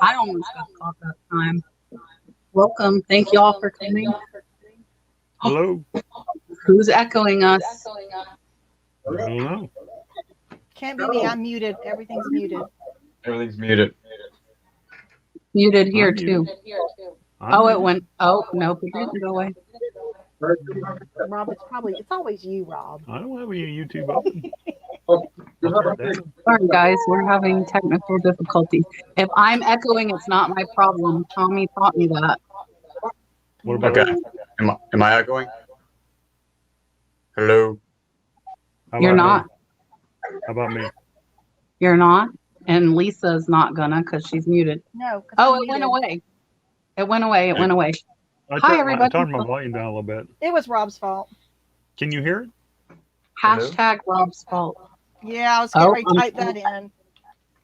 I almost got caught that time. Welcome. Thank you all for coming. Hello. Who's echoing us? I don't know. Can't be me. I'm muted. Everything's muted. Everything's muted. Muted here I'm too. muted. Oh, it went. Oh, nope, it didn't go away. Rob, it's always you, Rob. I don't have any YouTube open. I'll turn it down. Sorry, guys, we're having technical difficulties. If I'm echoing, it's not my problem. Tommy taught me that. What about Okay. Am I echoing? Hello. how You're about not. me? How about me? You're not. And Lisa's not gonna because she's muted. No. 'Cause Oh, I'm it went muted. away. It went away. It went away. Hi, everybody. I turned my volume down a little bit. It was Rob's fault. Can you hear it? Hashtag Rob's fault. Yeah, I was getting ready to type that in.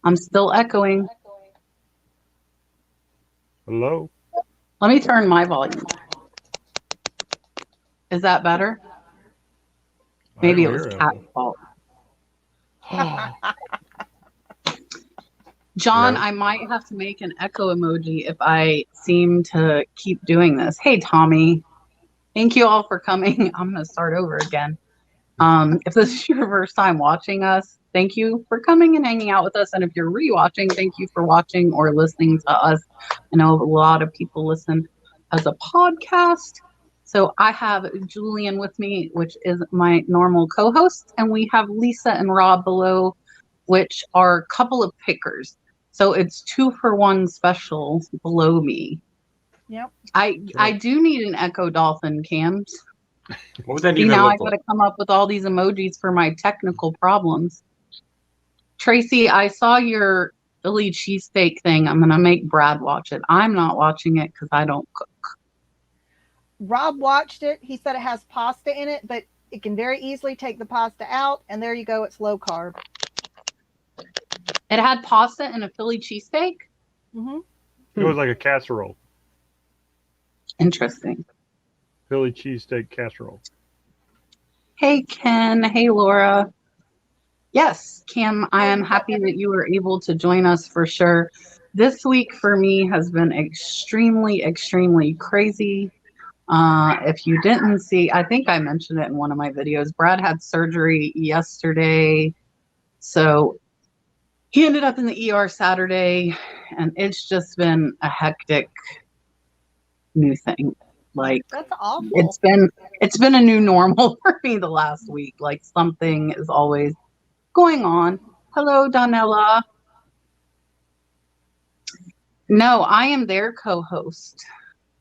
I'm still echoing. Hello. Let me turn my volume. Is that better? Maybe it was Cat's fault. John, I might have to make an echo emoji if I seem to keep doing this. Hey, Tommy. Thank you all for coming. I'm going to start over again. If this is your first time watching us, thank you for coming and hanging out with us. And if you're rewatching, thank you for watching or listening to us. I know a lot of people listen as a podcast. So I have Julian with me, which is my normal co-host. And we have Lisa and Rob below, which are a couple of pickers. So it's 2-for-1 special below me. Yep. I do need an Echo Dolphin, Cams. What would that See, even now I look got like? to come up with all these emojis for my technical problems. Tracy, I saw your Philly cheesesteak thing. I'm going to make Brad watch it. I'm not watching it because I don't cook. Rob watched it. He said it has pasta in it, but it can very easily take the pasta out, and there you go. It's low carb. It had pasta and a Philly cheesesteak? Mm-hmm. It was like a casserole. Interesting. Philly cheesesteak casserole. Hey, Ken. Hey, Laura. Yes, Kim, I am happy that you were able to join us for sure. This week for me has been extremely, extremely crazy. If you didn't see, I think I mentioned it in one of my videos. Brad had surgery yesterday. So he ended up in the ER Saturday, and it's just been a hectic new thing. Like, That's awful. it's been a new normal for me the last week. Like, something is always going on. Hello, Donella. No, I am their co-host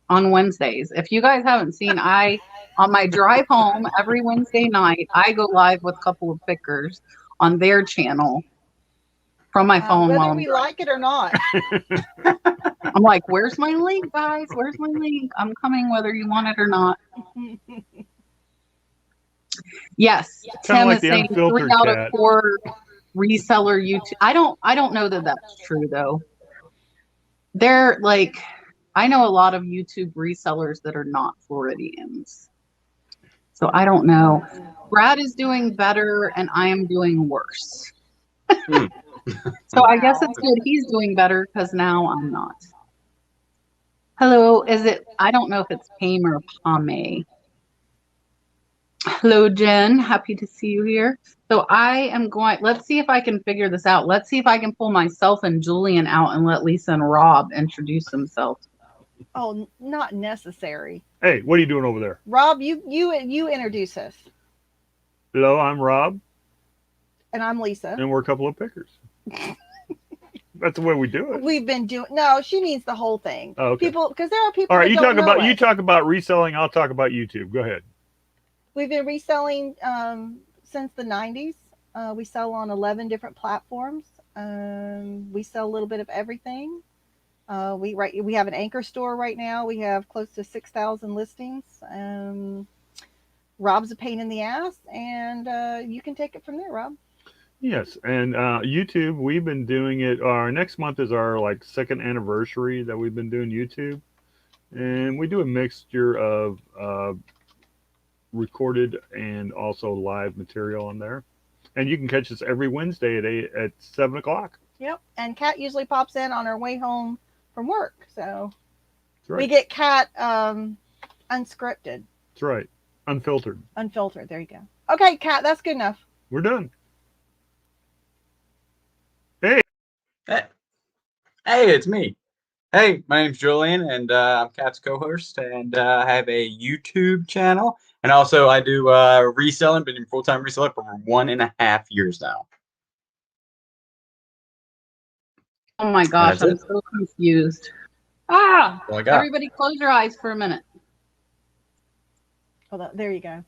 on Wednesdays. If you guys haven't seen, on my drive home every Wednesday night, I go live with a couple of pickers on their channel from my phone. Whether we like it or not. I'm like, where's my link, guys? Where's my link? I'm coming whether you want it or not. Yes, Tim like is saying 3 out of 4 reseller YouTube. I don't know that that's true though. They're like, I know a lot of YouTube resellers that are not Floridians. So I don't know. Brad is doing better and I am doing worse. So I guess it's good he's doing better because now I'm not. Hello, I don't know if it's Pame or Pame. Hello, Jen. Happy to see you here. So let's see if I can figure this out. Let's see if I can pull myself and Julian out and let Lisa and Rob introduce themselves. Oh, not necessary. Hey, what are you doing over there? Rob, you introduce us. Hello, I'm Rob. And I'm Lisa. And we're a couple of pickers. That's the way we do it. We've been doing. No, she means the whole thing. Oh, okay. Because there are people. All right, you talk about reselling. I'll talk about YouTube. Go ahead. We've been reselling since the 90s. We sell on 11 different platforms. We sell a little bit of everything. We have an anchor store right now. We have close to 6,000 listings. Rob's a pain in the ass, and you can take it from there, Rob. Yes, and YouTube, we've been doing it. Our next month is our second anniversary that we've been doing YouTube, and we do a mixture of recorded and also live material on there. And you can catch us every Wednesday at 7 o'clock. Yep, and Kat usually pops in on her way home from work. So That's right. we get Cat unscripted, That's right. Unfiltered. unfiltered. There you go. Okay, Cat, that's good enough. We're done. Hey. Hey, hey, it's me. Hey, my name's Julian, and I'm Kat's co-host, and I have a YouTube channel, and also I do reselling. Been in full-time reseller for 1.5 years now. Oh my gosh, That's I'm it. so confused. Ah, All I got. everybody close your eyes for a minute. Hold on. There you go.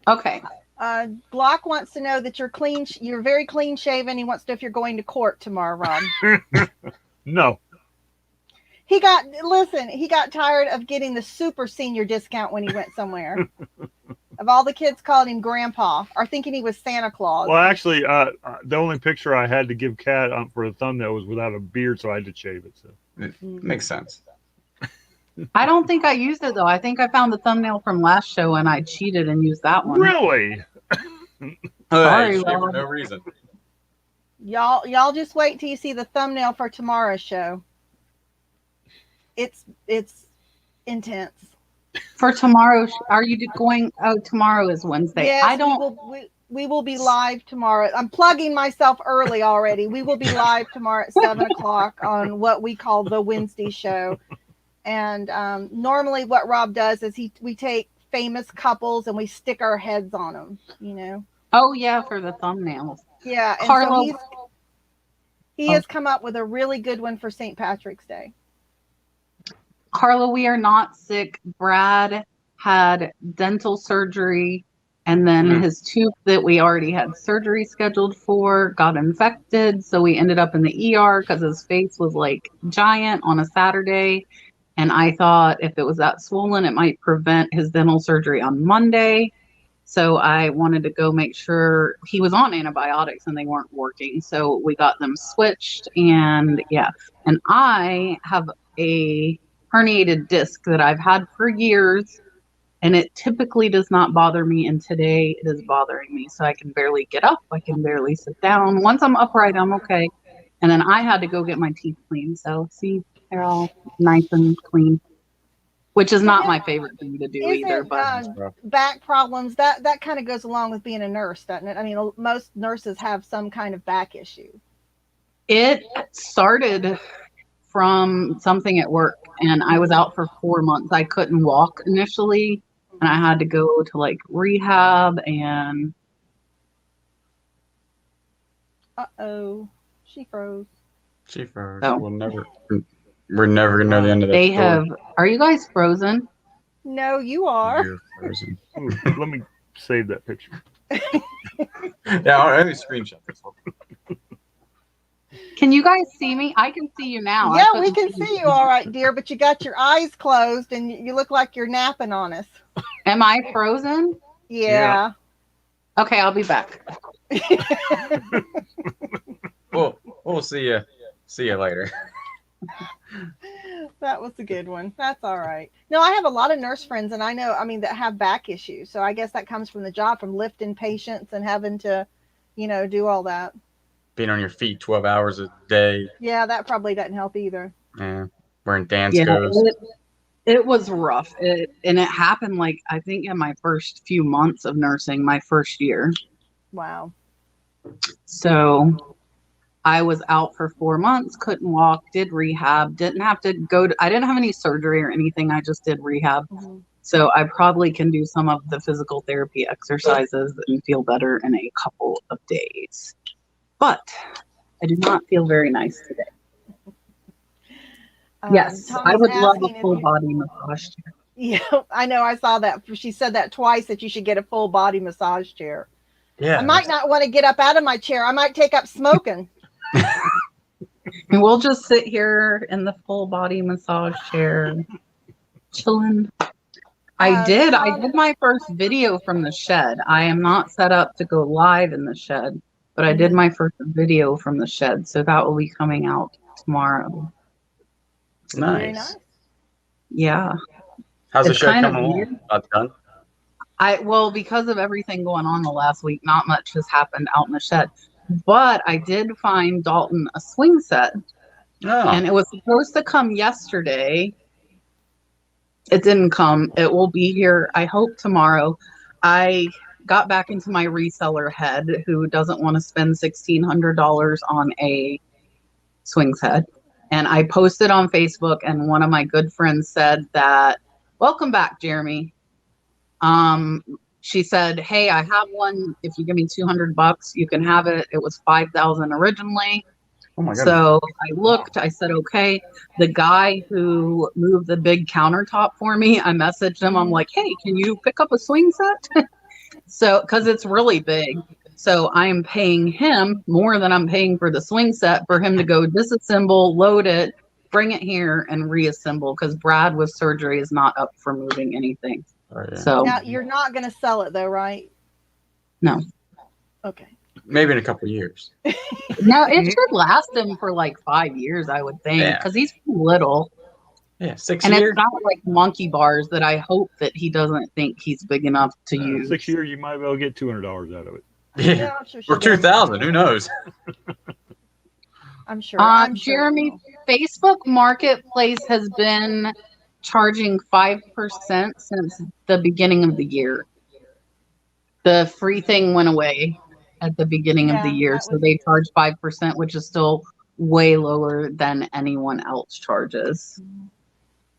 Okay. Glock wants to know that you're clean. You're very clean shaven. He wants to know if you're going to court tomorrow, Rob. No. He got tired of getting the super senior discount when he went somewhere. Of all the kids calling him grandpa or thinking he was Santa Claus. Well, actually, the only picture I had to give Kat for the thumbnail was without a beard, so I had to shave it. So It makes sense. I don't think I used it though. I think I found the thumbnail from last show and I cheated and used that one. really, Sorry, For Rob. no reason. Y'all just wait till you see the thumbnail for tomorrow's show. It's intense. For tomorrow, are you going? Oh, tomorrow is Wednesday. Yes, I don't. we will be live tomorrow. I'm plugging myself early already. We will be live tomorrow at 7:00 on what we call the Wednesday show. And normally what Rob does is we take famous couples and we stick our heads on them, you know. Oh yeah, for the thumbnails. Yeah, and Carlo, so he has come up with a really good one for St. Patrick's Day. Carla, we are not sick. Brad had dental surgery, and then his tooth that we already had surgery scheduled for got infected. So we ended up in the ER because his face was like giant on a Saturday. And I thought if it was that swollen, it might prevent his dental surgery on Monday. So I wanted to go make sure he was on antibiotics and they weren't working. So we got them switched. And yeah, and I have a herniated disc that I've had for years, and it typically does not bother me, and today it is bothering me. So I can barely get up, I can barely sit down. Once I'm upright, I'm okay. And then I had to go get my teeth cleaned. So see, they're all nice and clean, which is not my favorite thing to do either. But back problems, that kind of goes along with being a nurse, doesn't it? I mean, most nurses have some kind of back issue. It started from something at work, and I was out for 4 months. I couldn't walk initially, and I had to go to like rehab. And She froze. She froze. Oh. We're never gonna know the end of that. Are you guys frozen? No, you are. You're frozen. Ooh, let me save that picture. Yeah, I'll only screenshot this one. Can you guys see me? I can see you now. Yeah, we can see you all right, dear, but you got your eyes closed and you look like you're napping on us. Am I frozen? Yeah. Okay, I'll be back. We'll see you. See you later. That was a good one. That's all right. No, I have a lot of nurse friends, and I know, I mean, that have back issues. So I guess that comes from the job, from lifting patients and having to, do all that. Being on your feet 12 hours a day. Yeah, that probably doesn't help either. Yeah. Wearing dance goes. It was rough. And it happened like, I think in my first few months of nursing, my first year. Wow. So I was out for 4 months, couldn't walk, did rehab, didn't have to I didn't have any surgery or anything. I just did rehab. Mm-hmm. So I probably can do some of the physical therapy exercises and feel better in a couple of days. But I do not feel very nice today. Yes, I would love a full body massage chair. Yeah, I know. I saw that. She said that twice, that you should get a full body massage chair. Yeah. I might not want to get up out of my chair. I might take up smoking. And we'll just sit here in the full body massage chair, chilling. I did my first video from the shed. I am not set up to go live in the shed, but I did my first video from the shed. So that will be coming out tomorrow. Nice. Very nice. Yeah. How's the show coming along? About done? Well, because of everything going on the last week, not much has happened out in the shed. But I did find Dalton a swing set Oh. And it was supposed to come yesterday. It didn't come. It will be here, I hope, tomorrow. I got back into my reseller head who doesn't want to spend $1,600 on a swing set. And I posted on Facebook, and one of my good friends said that, welcome back, Jeremy. She said, hey, I have one. If you give me $200, you can have it. It was $5,000 originally. Oh my god. So I looked, I said, okay. The guy who moved the big countertop for me, I messaged him. I'm like, hey, can you pick up a swing set? So, because it's really big. So I am paying him more than I'm paying for the swing set for him to go disassemble, load it, bring it here, and reassemble, because Brad with surgery is not up for moving anything. Oh, yeah. So Now you're not going to sell it though, right? no. Okay. Maybe in a couple of years. No, it should last him for like 5 years, I would think, Yeah. because he's little. Yeah, 6 And years. it's not like monkey bars that I hope that he doesn't think he's big enough to use. 6 years, you might be able to get $200 out of it. Yeah. I'm sure she Or does. 2,000. Who knows? I'm sure. I'm sure. Jeremy, Facebook Marketplace has been charging 5% since the beginning of the year. The free thing went away at the beginning of the Yeah, year, that so was- they charge 5%, which is still way lower than anyone else charges.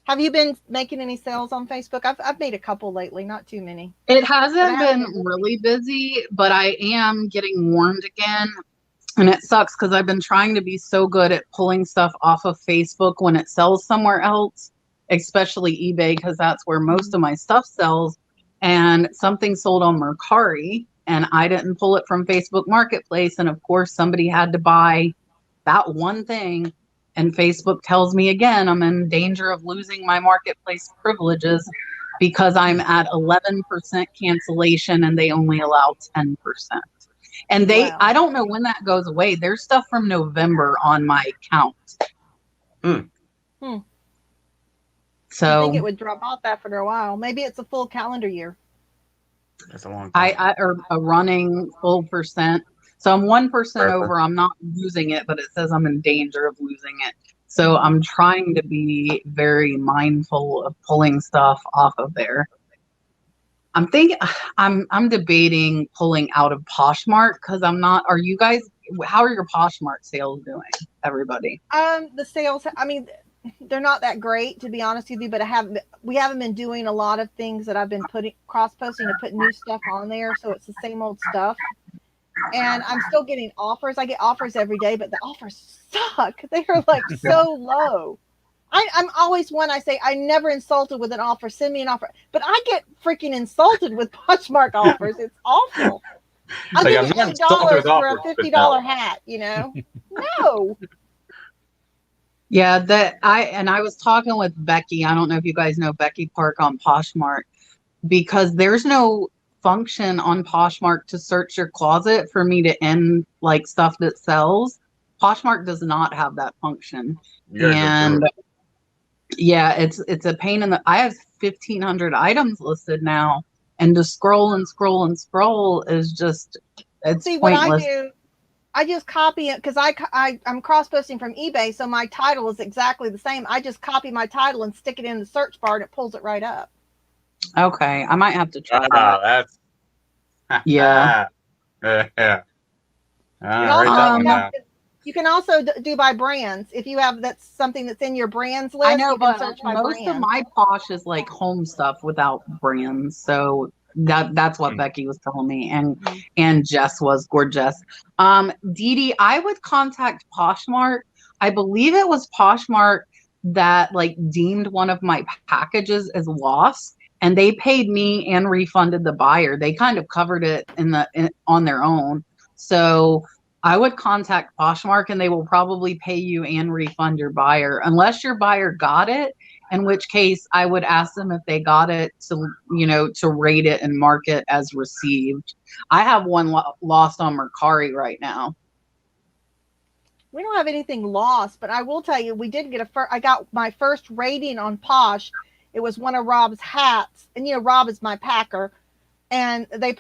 Have you been making any sales on Facebook? I've made a couple lately, not too many. It hasn't But I haven't been really busy, but I am getting warned again. And it sucks because I've been trying to be so good at pulling stuff off of Facebook when it sells somewhere else, especially eBay, because that's where most of my stuff sells. And something sold on Mercari, and I didn't pull it from Facebook Marketplace. And of course, somebody had to buy that one thing. And Facebook tells me again, I'm in danger of losing my marketplace privileges because I'm at 11% cancellation and they only allow 10%. And Wow. I don't know when that goes away. There's stuff from November on my account. So I think it would drop off after a while. Maybe it's a full calendar year. That's a long time. or a running full percent. So I'm 1% Perfect. over. I'm not losing it, but it says I'm in danger of losing it. So I'm trying to be very mindful of pulling stuff off of there. I'm debating pulling out of Poshmark because I'm not. Are you guys? How are your Poshmark sales doing, everybody? The sales, I mean, they're not that great, to be honest with you, but we haven't been doing a lot of things that I've been cross-posting to put new stuff on there. So it's the same old stuff. And I'm still getting offers. I get offers every day, but the offers suck. They are like so low. I'm always one, I say, I never insulted with an offer. Send me an offer. But I get freaking insulted with Poshmark offers. It's awful. I'll Like, give I'm you not $8 insulted with for a offers, but $50 no. hat, you know? No. Yeah, I was talking with Becky. I don't know if you guys know Becky Park on Poshmark, because there's no function on Poshmark to search your closet for me to end like stuff that sells. Poshmark does not have that function. You guys are And cool. yeah, it's a pain in the. I have 1,500 items listed now, and to scroll and scroll and scroll is just it's See, what pointless. I do, I just copy it because I'm cross-posting from eBay, so my title is exactly the same. I just copy my title and stick it in the search bar, and it pulls it right up. Okay, I might have to try that. That's Yeah. yeah. You Write also that one down. You can also do by brands. If you have that's something that's in your brands list, I know, you can but search by most brand. of my Posh is like home stuff without brands. So that's what Becky was telling me, and Jess was gorgeous. Dee Dee, I would contact Poshmark. I believe it was Poshmark that like deemed one of my packages as lost, and they paid me and refunded the buyer. They kind of covered it on their own. So I would contact Poshmark and they will probably pay you and refund your buyer unless your buyer got it, in which case I would ask them if they got it to rate it and mark it as received. I have one lost on Mercari right now. We don't have anything lost, but I will tell you, we did get I got my first rating on Posh. It was one of Rob's hats, and Rob is my packer. And they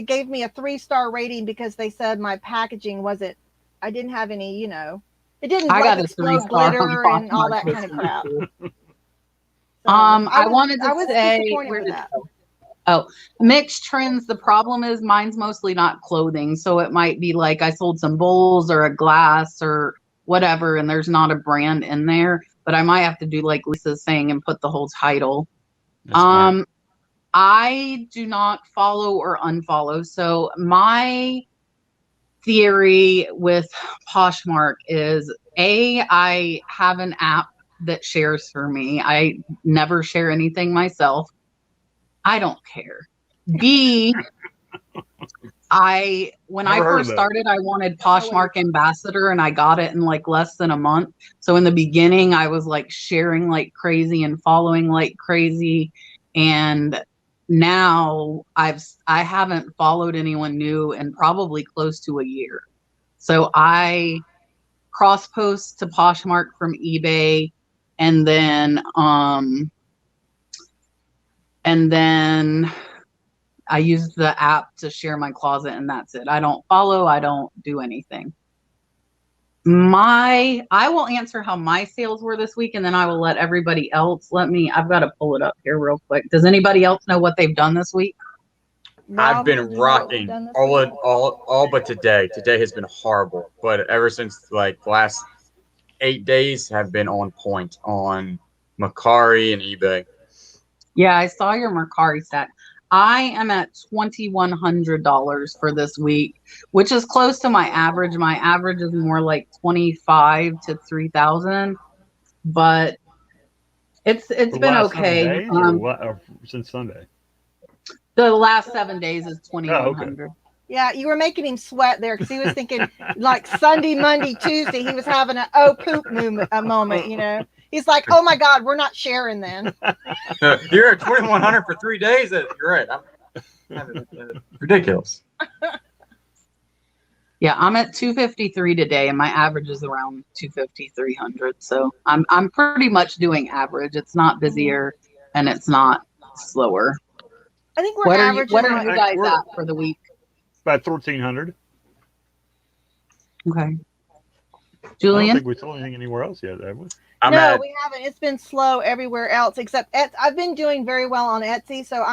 gave me a 3-star rating because they said my packaging I didn't have any, It didn't I like got a explode 3-star on glitter and all Poshmark that this kind of week, crap. too. So, I wanted to I was say, disappointed where with did it that. go? Oh, mixed trends. The problem is mine's mostly not clothing. So it might be like I sold some bowls or a glass or whatever, and there's not a brand in there. But I might have to do like Lisa's saying and put the whole title. Yes, ma'am. I do not follow or unfollow. So my theory with Poshmark is I have an app that shares for me. I never share anything myself. I don't care. B, when I Never heard of first that. started, I wanted Poshmark Ambassador and I got it in like less than a month. So in the beginning, I was like sharing like crazy and following like crazy. And now I haven't followed anyone new in probably close to a year. So I cross post to Poshmark from eBay and then I use the app to share my closet and that's it. I don't follow, I don't do anything. I will answer how my sales were this week and then I will let everybody else. I've got to pull it up here real quick. Does anybody else know what they've done this week? I've Rob, been do you know what we've rocking done this all week? all but today. Today has been horrible, but ever since like last 8 days have been on point on Macari and eBay. Yeah, I saw your Mercari stack. I am at $2,100 for this week, which is close to my average. My average is more like 25 to 3,000, but it's For the been last 7 okay. days or since Sunday? The last 7 days is Oh, okay. 2,100. Yeah, you were making him sweat there because he was thinking like Sunday, Monday, Tuesday. He was having a poop moment, you know. He's like, oh my God, we're not sharing then. You're at 2,100 for 3 days. You're right. Ridiculous. Yeah, I'm at 253 today, and my average is around 250, 300. So I'm pretty much doing average. It's not busier, and it's not slower. I think we're What are averaging. you guys we're- at for the week? About 1,300. Okay. I don't Julian? think we sold anything anywhere else yet, have we? No, we haven't. It's been slow everywhere else except I've been doing very well on Etsy, so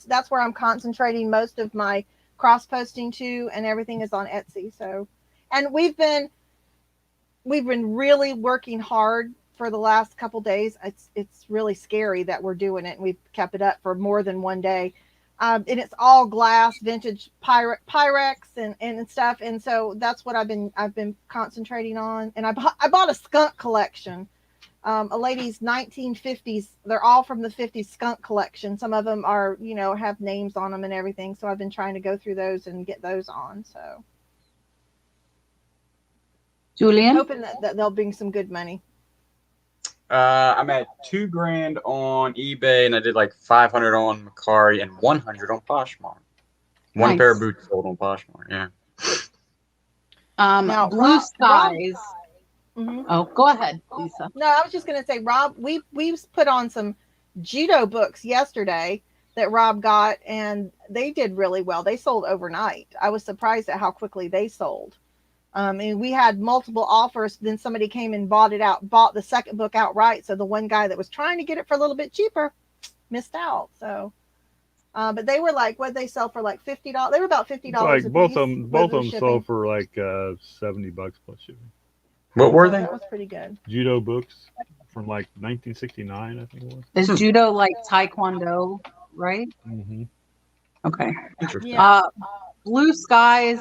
that's where I'm concentrating most of my cross posting to, and everything is on Etsy. So, and we've been really working hard for the last couple days. It's really scary that we're doing it, and we've kept it up for more than one day. And it's all glass, vintage Pyrex and stuff, and so that's what I've been concentrating on. And I bought a skunk collection. A lady's 1950s. They're all from the 50s skunk collection. Some of them are, have names on them and everything. So I've been trying to go through those and get those on. So Julian? hoping that they'll bring some good money. I'm at $2,000 on eBay, and I did like 500 on Macari and 100 on Poshmark. One Nice. pair of boots sold on Poshmark. Yeah. Now, Blue Skies. Mm-hmm. Oh, go ahead, Lisa. No, I was just going to say, Rob, we've put on some judo books yesterday that Rob got, and they did really well. They sold overnight. I was surprised at how quickly they sold. And we had multiple offers. Then somebody came and bought the second book outright. So the one guy that was trying to get it for a little bit cheaper missed out. So, but they were like, what they sell for like $50? They were about $50. Like a both piece of them with sold for like $70 plus shipping. What were So they? that was pretty good. Judo books from like 1969, I think it was. Is judo like taekwondo, right? Mm-hmm. Okay. Yeah. Blue Skies.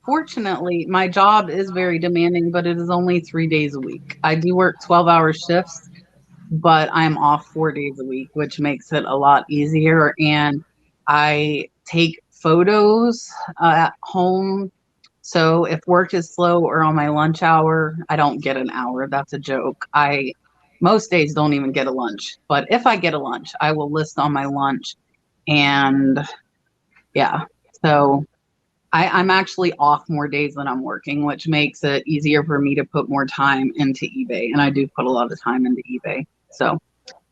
Fortunately, my job is very demanding, but it is only 3 days a week. I do work 12-hour shifts, but I'm off 4 days a week, which makes it a lot easier. And I take photos at home. So if work is slow or on my lunch hour, I don't get an hour. That's a joke. Most days don't even get a lunch. But if I get a lunch, I will list on my lunch. And yeah, so I'm actually off more days than I'm working, which makes it easier for me to put more time into eBay. And I do put a lot of time into eBay. So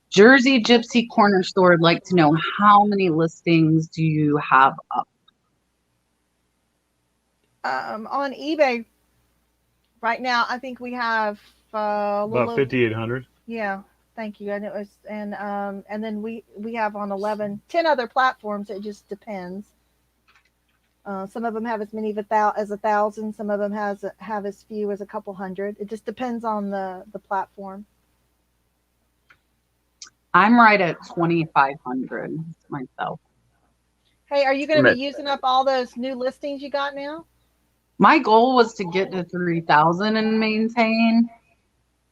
Jersey Gypsy Corner Store would like to know, how many listings do you have up? On eBay, Right now, I think we have About 5,800. Yeah, thank you. And it was, and then we have on 10 other platforms. It just depends. Some of them have as many as 1,000. Some of them have as few as a couple hundred. It just depends on the platform. I'm right at 2,500 myself. Hey, are you going to be using up all those new listings you got now? My goal was to get to 3,000 and maintain.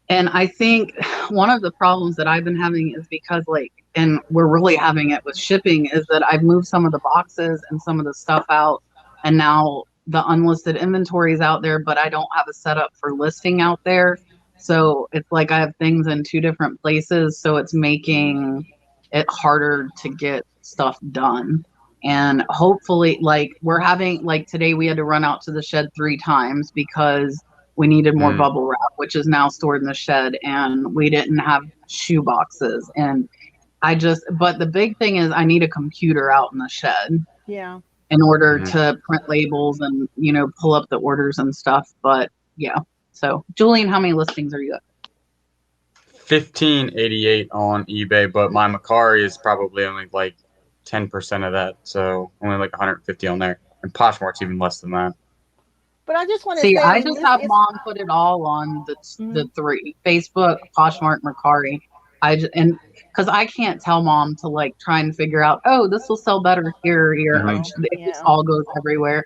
And I think one of the problems that I've been having is because and we're really having it with shipping, is that I've moved some of the boxes and some of the stuff out. And now the unlisted inventory is out there, but I don't have a setup for listing out there. So it's like I have things in 2 different places. So it's making it harder to get stuff done. And hopefully, we're having, today we had to run out to the shed 3 times because we needed more bubble wrap, which is now stored in the shed, and we didn't have shoe boxes. And but the big thing is I need a computer out in the shed. Yeah. In order to print labels and, pull up the orders and stuff. But yeah. So Julian, how many listings are you at? 1588 on eBay, but my Macari is probably only 10% of that, so only 150 on there. And Poshmark's even less than that. But I just want to see. say, I just have Mom put it all on the 3: Facebook, Poshmark, Macari. Because I can't tell Mom to try and figure out, oh, this will sell better here. It just all goes everywhere.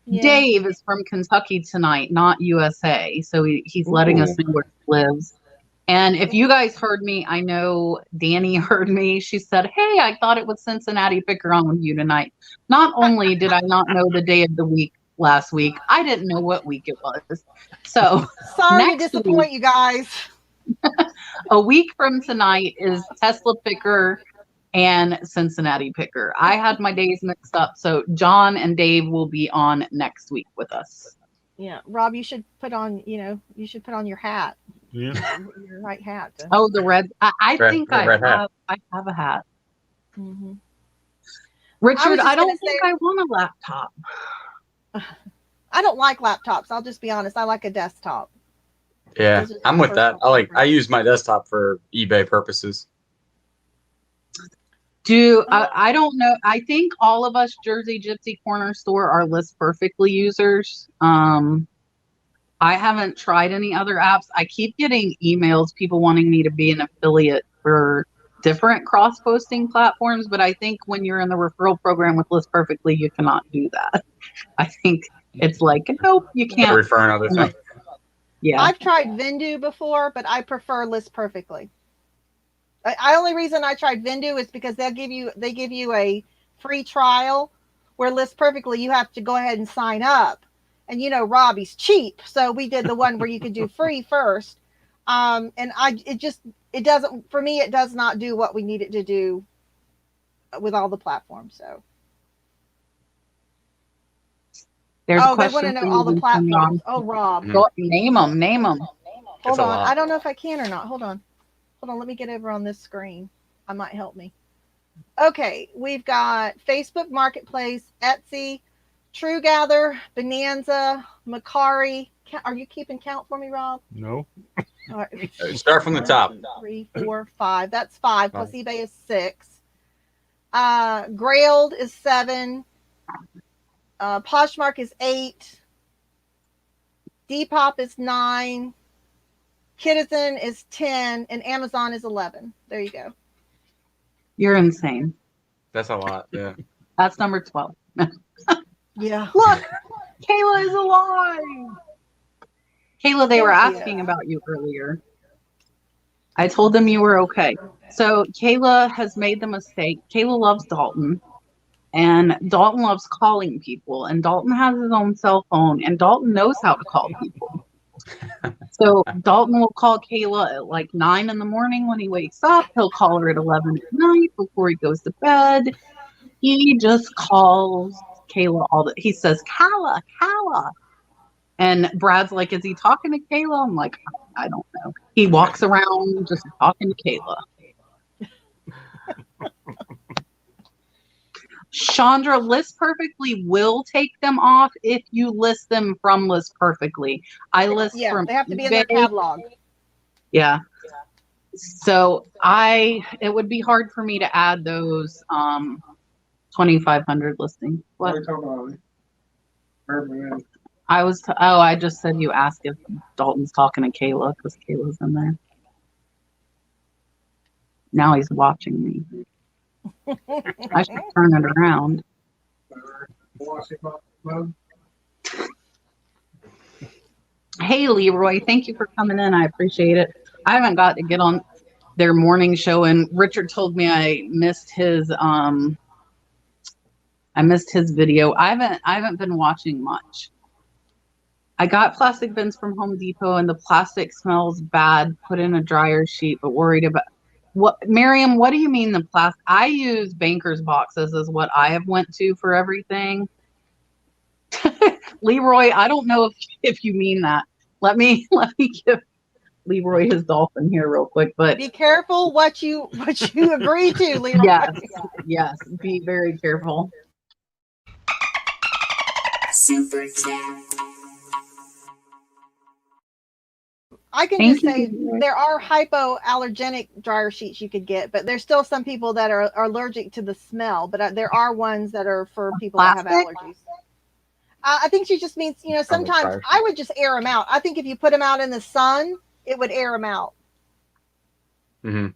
Yeah. Dave is from Kentucky tonight, not USA. So he's letting us know where he lives. And if you guys heard me, I know Danny heard me. She said, hey, I thought it was Cincinnati Picker on with you tonight. Not only did I not know the day of the week last week, I didn't know what week it was. So sorry to disappoint you guys. A week from tonight is Tesla Picker and Cincinnati Picker. I had my days mixed up. So John and Dave will be on next week with us. Yeah. Rob, you should put on your hat. Yeah. Your right hat. Oh, the red. I think I have a hat. Mm-hmm. Richard, I don't think I want a laptop. I don't like laptops. I'll just be honest. I like a desktop. Yeah, I'm with that. I use my desktop for eBay purposes. I don't know. I think all of us Jersey Gypsy Corner Store are List Perfectly users. I haven't tried any other apps. I keep getting emails, people wanting me to be an affiliate for different cross-posting platforms, but I think when you're in the referral program with List Perfectly, you cannot do that. I think it's nope, you can't. Referring other things. Yeah. I've tried Vendu before, but I prefer List Perfectly. The only reason I tried Vendu is because they give you a free trial, where List Perfectly you have to go ahead and sign up. And Robbie's cheap, so we did the one where you could do free first. And it doesn't, for me, it does not do what we need it to do with all the platforms. So there's a question. They want to know all the platforms. Oh, Rob. Go, name them. Hold on. I don't know if I can or not. Hold on. Let me get over on this screen. I might help me. Okay. We've got Facebook Marketplace, Etsy, True Gather, Bonanza, Macari. Are you keeping count for me, Rob? No. All right. Start from the top. 3, 4, 5. That's 5. Plus eBay is 6. Grailed is 7. Poshmark is 8. Depop is 9. Kitizen is 10. And Amazon is 11. There you go. You're insane. That's a lot. Yeah. That's number 12. Yeah. Look, Kayla is alive. Kayla, they were asking about you earlier. I told them you were okay. So Kayla has made the mistake. Kayla loves Dalton, and Dalton loves calling people, and Dalton has his own cell phone, and Dalton knows how to call people. So Dalton will call Kayla at 9 in the morning when he wakes up. He'll call her at 11 at night before he goes to bed. He just calls Kayla he says, Kayla. And Brad's like, is he talking to Kayla? I'm like, I don't know. He walks around just talking to Kayla. Chandra, List Perfectly will take them off if you list them from List Perfectly. I list from they have to be in eBay. their catalog. Yeah. So it would be hard for me to add those 2,500 listings. What? I just said you asked if Dalton's talking to Kayla because Kayla's in there. Now he's watching me. I should turn it around. Hey, Leroy, thank you for coming in. I appreciate it. I haven't got to get on their morning show, and Richard told me I missed his video. I haven't been watching much. I got plastic bins from Home Depot, and the plastic smells bad. Put in a dryer sheet, but worried about what? Miriam, what do you mean the plastic? I use Banker's boxes is what I have went to for everything. Leroy, I don't know if you mean that. Let me give Leroy his dolphin here real quick, but be careful what you agree to, Leroy. Yes, be very careful. Super chat. I can just say there are hypoallergenic dryer sheets you could get, but there's still some people that are allergic to the smell. But there are ones that are for people that have allergies. I think she just means, sometimes I would just air them out. I think if you put them out in the sun, it would air them out. Mm-hmm.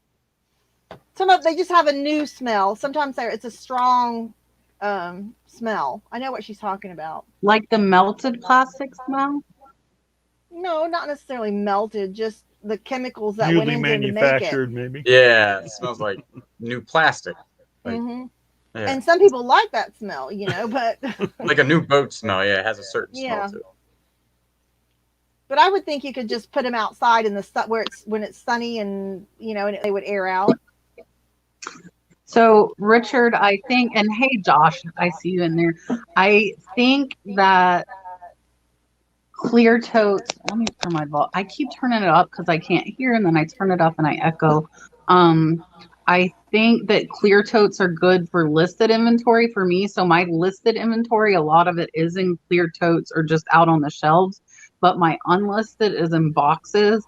They just have a new smell. Sometimes it's a strong smell. I know what she's talking about. Like the melted plastic smell? No, not necessarily melted, just the chemicals that newly went into manufactured, to make it. maybe. Yeah, it smells like new plastic. Like, mm-hmm. Yeah. And some people like that smell, but like a new boat smell. Yeah, it has a certain smell to it. But I would think you could just put them outside in the sun when it's sunny and and they would air out. So Richard, I think, and hey Josh, I see you in there. I think that clear totes. Let me turn my volume. I keep turning it up because I can't hear, and then I turn it up and I echo. I think that clear totes are good for listed inventory for me. So my listed inventory, a lot of it is in clear totes or just out on the shelves, but my unlisted is in boxes,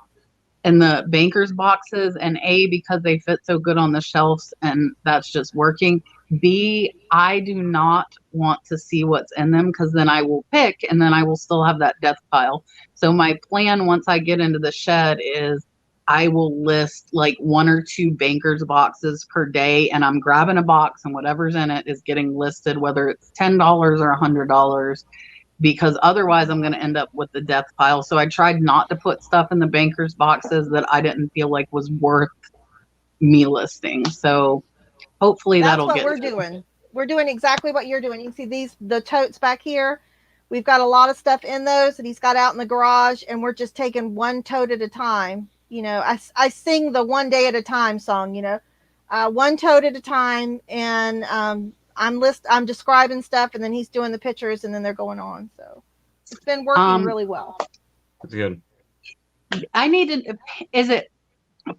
in the Banker's boxes, and A, because they fit so good on the shelves and that's just working. B, I do not want to see what's in them because then I will pick and then I will still have that death pile. So my plan once I get into the shed is I will list like 1 or 2 Banker's boxes per day, and I'm grabbing a box and whatever's in it is getting listed, whether it's $10 or $100, because otherwise I'm going to end up with the death pile. So I tried not to put stuff in the Banker's boxes that I didn't feel like was worth me listing. So hopefully that'll get. That's what we're doing. We're doing exactly what you're doing. You see the totes back here. We've got a lot of stuff in those that he's got out in the garage, and we're just taking one tote at a time. I sing the one day at a time song, one tote at a time. And I'm describing stuff, and then he's doing the pictures, and then they're going on. So it's been working really well. That's good. I needed, is it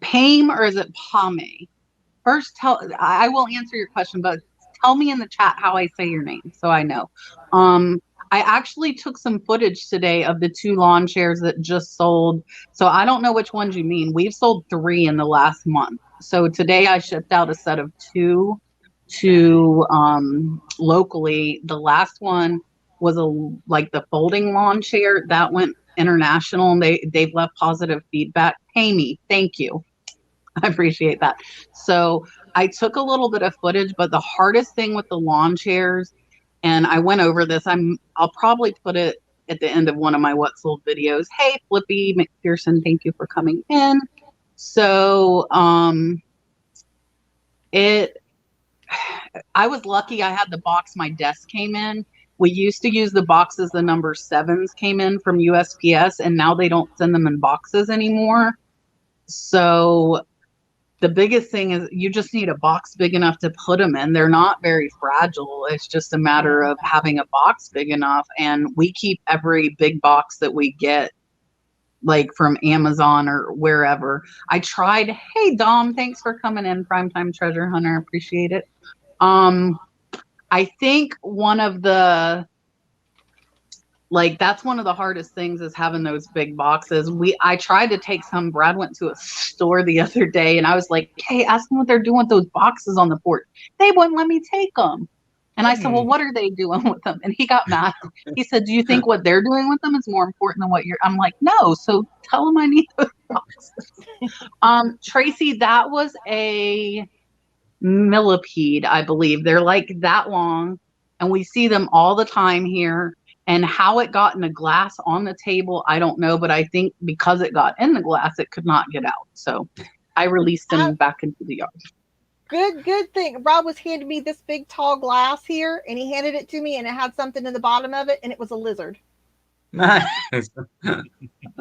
PAME or is it PAME? First, I will answer your question, but tell me in the chat how I say your name so I know. I actually took some footage today of the 2 lawn chairs that just sold. So I don't know which ones you mean. We've sold 3 in the last month. So today I shipped out a set of 2 to locally. The last one was like the folding lawn chair that went international, and they've left positive feedback. Pay me. Thank you. I appreciate that. So I took a little bit of footage, but the hardest thing with the lawn chairs, and I went over this, I'll probably put it at the end of one of my What Sold videos. Hey, Flippy McPherson, thank you for coming in. So I was lucky I had the box my desk came in. We used to use the boxes the number 7s came in from USPS, and now they don't send them in boxes anymore. So the biggest thing is you just need a box big enough to put them in. They're not very fragile. It's just a matter of having a box big enough. And we keep every big box that we get, like from Amazon or wherever. I tried. Hey, Dom, thanks for coming in. Primetime Treasure Hunter. Appreciate it. I I think that's one of the hardest things is having those big boxes. I tried to take some. Brad went to a store the other day and I was like, hey, ask them what they're doing with those boxes on the porch. They wouldn't let me take them. And I said, well, what are they doing with them? And he got mad. He said, do you think what they're doing with them is more important than what I'm like, no. So tell them I need those boxes. Tracy, that was a millipede, I believe. They're like that long and we see them all the time here. And how it got in the glass on the table, I don't know. But I think because it got in the glass, it could not get out. So I released them back into the yard. Good thing. Rob was handing me this big tall glass here, and he handed it to me, and it had something in the bottom of it, and it was a lizard. Nice.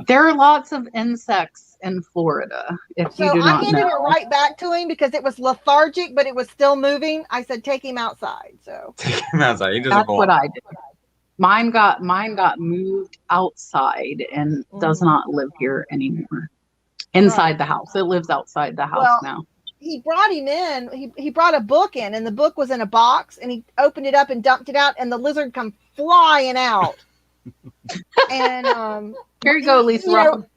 There are lots of insects in Florida. If you do I not handed know. it right back to him because it was lethargic, but it was still moving. I said, "Take him outside." So Take him outside. He doesn't That's belong. what I did. Mine got moved outside and does not live here anymore. Inside the house. It lives outside the house now. He brought him in. He brought a book in, and the book was in a box, and he opened it up and dumped it out, and the lizard come flying out. And here you go, Lisa.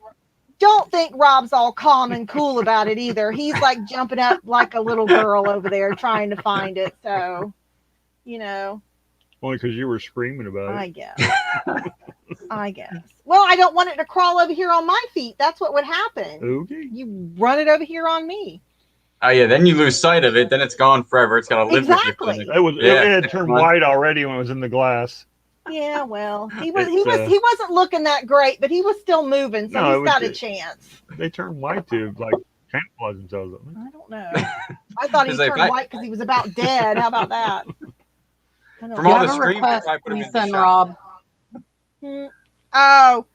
Don't think Rob's all calm and cool about it either. He's like jumping up like a little girl over there trying to find it. So, Only because you were screaming about it. I guess. Well, I don't want it to crawl over here on my feet. That's what would happen. Okay. You run it over here on me. Oh yeah, then you lose sight of it. Then it's gone forever. It's got to live with you. It had turned white already when it was in the glass. Yeah, well, he wasn't looking that great, but he was still moving, so he's got a chance. They turn white to like camouflage themselves. I don't know. I thought he turned white because he was about dead. How about that? From all the screaming, Lisa and Rob. Oh,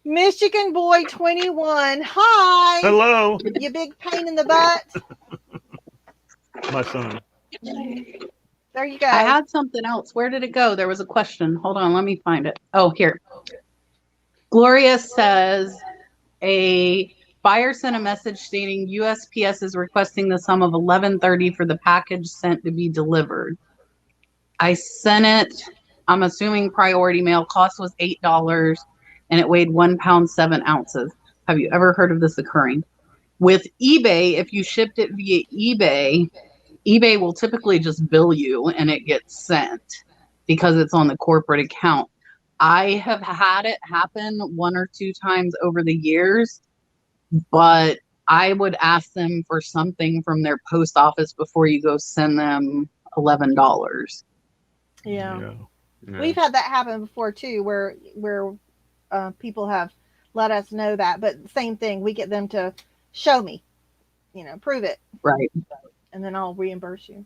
Michigan Boy 21. Hi. Hello. You big pain in the butt. My son. There you go. I had something else. Where did it go? There was a question. Hold on. Let me find it. Oh, here. Gloria says a buyer sent a message stating USPS is requesting the sum of $11.30 for the package sent to be delivered. I sent it. I'm assuming priority mail. Cost was $8 and it weighed 1 pound 7 ounces. Have you ever heard of this occurring? With eBay, if you shipped it via eBay will typically just bill you and it gets sent because it's on the corporate account. I have had it happen 1 or 2 times over the years, but I would ask them for something from their post office before you go send them $11. Yeah. We've had that happen before too, where people have let us know that, but same thing, we get them to show me, prove it. Right. And then I'll reimburse you.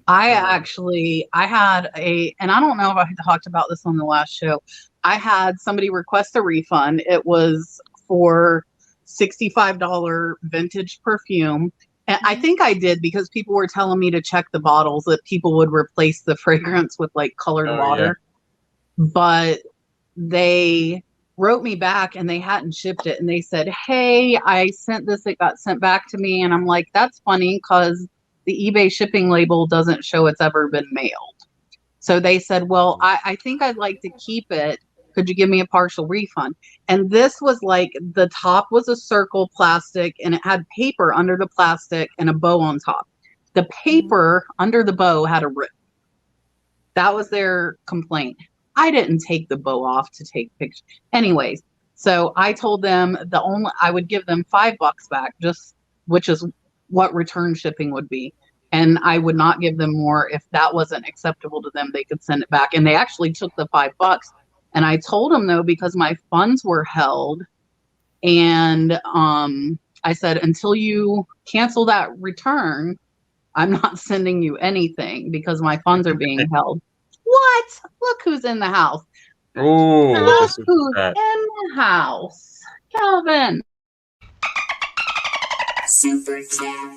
I had and I don't know if I talked about this on the last show. I had somebody request a refund. It was for $65 vintage perfume. And I think I did because people were telling me to check the bottles that people would replace the fragrance with like colored water. Yeah. But they wrote me back and they hadn't shipped it. And they said, hey, I sent this. It got sent back to me. And I'm like, that's funny because the eBay shipping label doesn't show it's ever been mailed. So they said, well, I think I'd like to keep it. Could you give me a partial refund? And this was like the top was a circle plastic and it had paper under the plastic and a bow on top. The paper under the bow had a rip. That was their complaint. I didn't take the bow off to take pictures. Anyways, so I told them I would give them $5 back, which is what return shipping would be. And I would not give them more. If that wasn't acceptable to them, they could send it back. And they actually took the $5. And I told them, though, because my funds were held. And I said, until you cancel that return, I'm not sending you anything because my funds are being held. What? Look who's in the house. Oh, look who's in the house. Calvin. Super chat.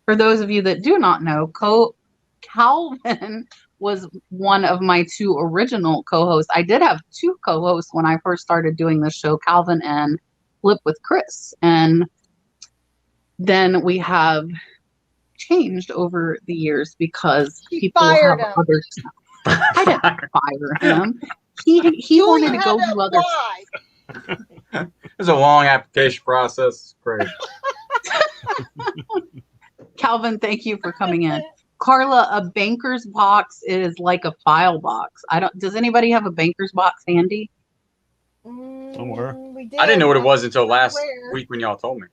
For those of you that do not know, Calvin was one of my 2 original co-hosts. I did have 2 co-hosts when I first started doing this show, Calvin and Flip with Chris. And then we have changed over the years because She people fired have him. other stuff. I didn't fire him. He wanted to Julian go had to do other apply. There's a long application process. It's crazy. Calvin, thank you for coming in. Carla, a banker's box is like a file box. Does anybody have a banker's box handy? Somewhere. We did. I didn't know what it was until Not last where. week when y'all told me.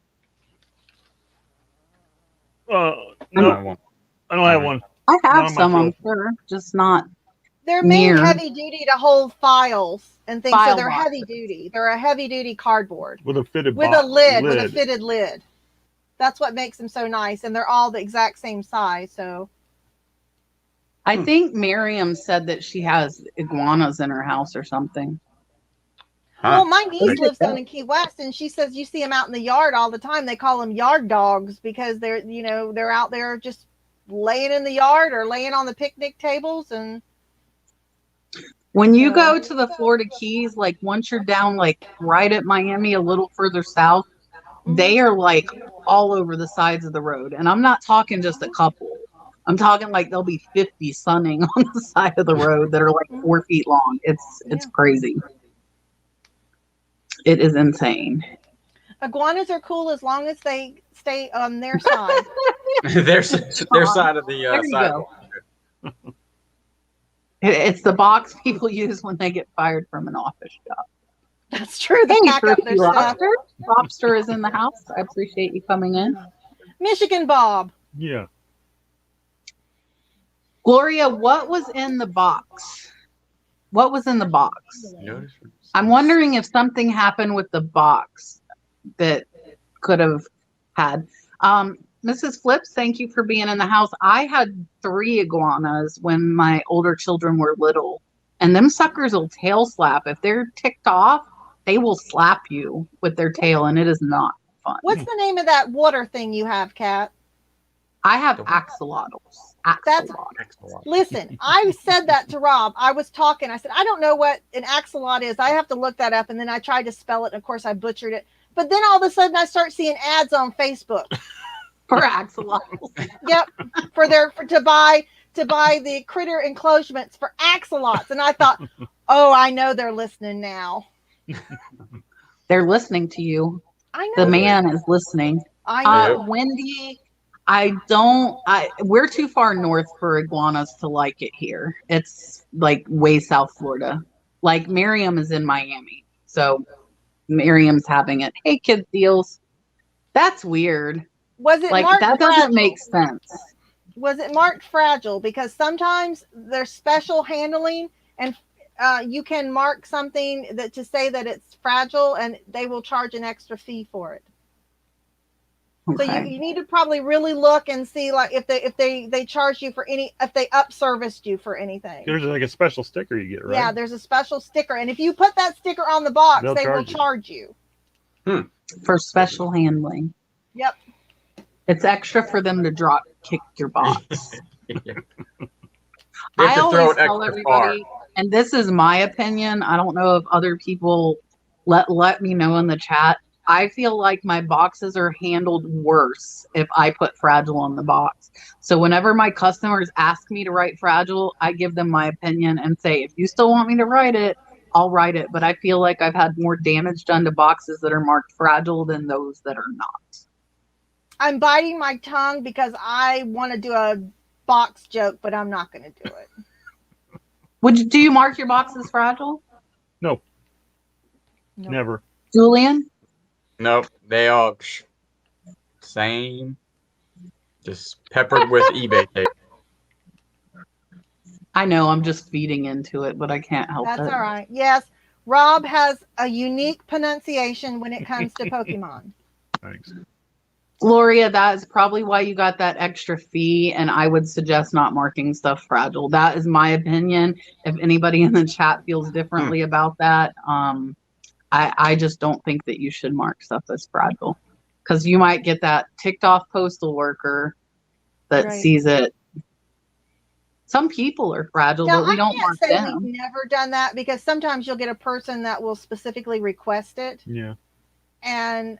No, I won't. I don't have one. I have Not on some, my I'm sure, just not. They're made Near. heavy duty to hold files and things, so File they're boxes. heavy duty. They're a heavy duty cardboard With a fitted with box, a lid, with a fitted lid. That's what makes them so nice, and they're all the exact same size. So I think Miriam said that she has iguanas in her house or something. well, my niece Look at lives that. down in Key West, and she says you see them out in the yard all the time. They call them yard dogs because they're out there just laying in the yard or laying on the picnic tables. And When you Yeah. go to the Florida Keys, like once you're down, like right at Miami, a little further south, they are like all over the sides of the road. And I'm not talking just a couple. I'm talking like there'll be 50 sunning on the side of the road that are like 4 feet long. It's crazy. It is insane. iguanas are cool as long as they stay on their side. their side of the There you sidewalk. It's the box people use when they get fired from an office job. That's true. They Hey, pack up their Thrifty stuff. Lobster. Lobster is in the house. I appreciate you coming in. Michigan Bob. Yeah. Gloria, what was in the box? What was in the box? Notice- I'm wondering if something happened with the box that could have had. Mrs. Flips, thank you for being in the house. I had 3 iguanas when my older children were little, and them suckers will tail slap. If they're ticked off, they will slap you with their tail, and it is not fun. What's the name of that water thing you have, Kat? I have axolotls. That's- Axolotl. Listen, I said that to Rob. I was talking. I said, I don't know what an axolot is. I have to look that up. And then I tried to spell it. And of course, I butchered it. But then all of a sudden, I start seeing ads on Facebook. For axolotls. Yep, to buy the critter enclosements for axolots. And I thought, oh, I know they're listening now. They're listening to you. I know. The man is listening. I know. Wendy, we're too far north for iguanas to like it here. It's like way South Florida. Like Miriam is in Miami. So Miriam's having it. Hey, Kids Deals. That's weird. Was it Like, marked that doesn't fragile? make sense. Was it marked fragile? Because sometimes there's special handling, and you can mark something that to say that it's fragile, and they will charge an extra fee for it. So Okay. you need to probably really look and see, like, if they charge you for if they up serviced you for anything. There's like a special sticker you get, right? Yeah, there's a special sticker, and if you put that sticker on the box, They'll they will charge you. charge you. For special handling. Yep. It's extra for them to drop kick your box. They have I to throw always it tell extra far. everybody, and this is my opinion. I don't know if other people let me know in the chat. I feel like my boxes are handled worse if I put fragile on the box. So whenever my customers ask me to write fragile, I give them my opinion and say, if you still want me to write it, I'll write it. But I feel like I've had more damage done to boxes that are marked fragile than those that are not. I'm biting my tongue because I want to do a box joke, but I'm not going to do it. Do you mark your boxes fragile? No. Nope. Never. Julian? Nope, they all same. Just peppered with eBay tape. I know I'm just feeding into it, but I can't help That's it. all right. Yes, Rob has a unique pronunciation when it comes to Pokemon. Thanks. Gloria, that is probably why you got that extra fee, and I would suggest not marking stuff fragile. That is my opinion. If anybody in the chat feels differently about that, I just don't think that you should mark stuff as fragile, because you might get that ticked off postal worker that Right. sees it. Some people are fragile, Now, but we I don't can't mark say them. we've never done that, because sometimes you'll get a person that will specifically request it, Yeah. and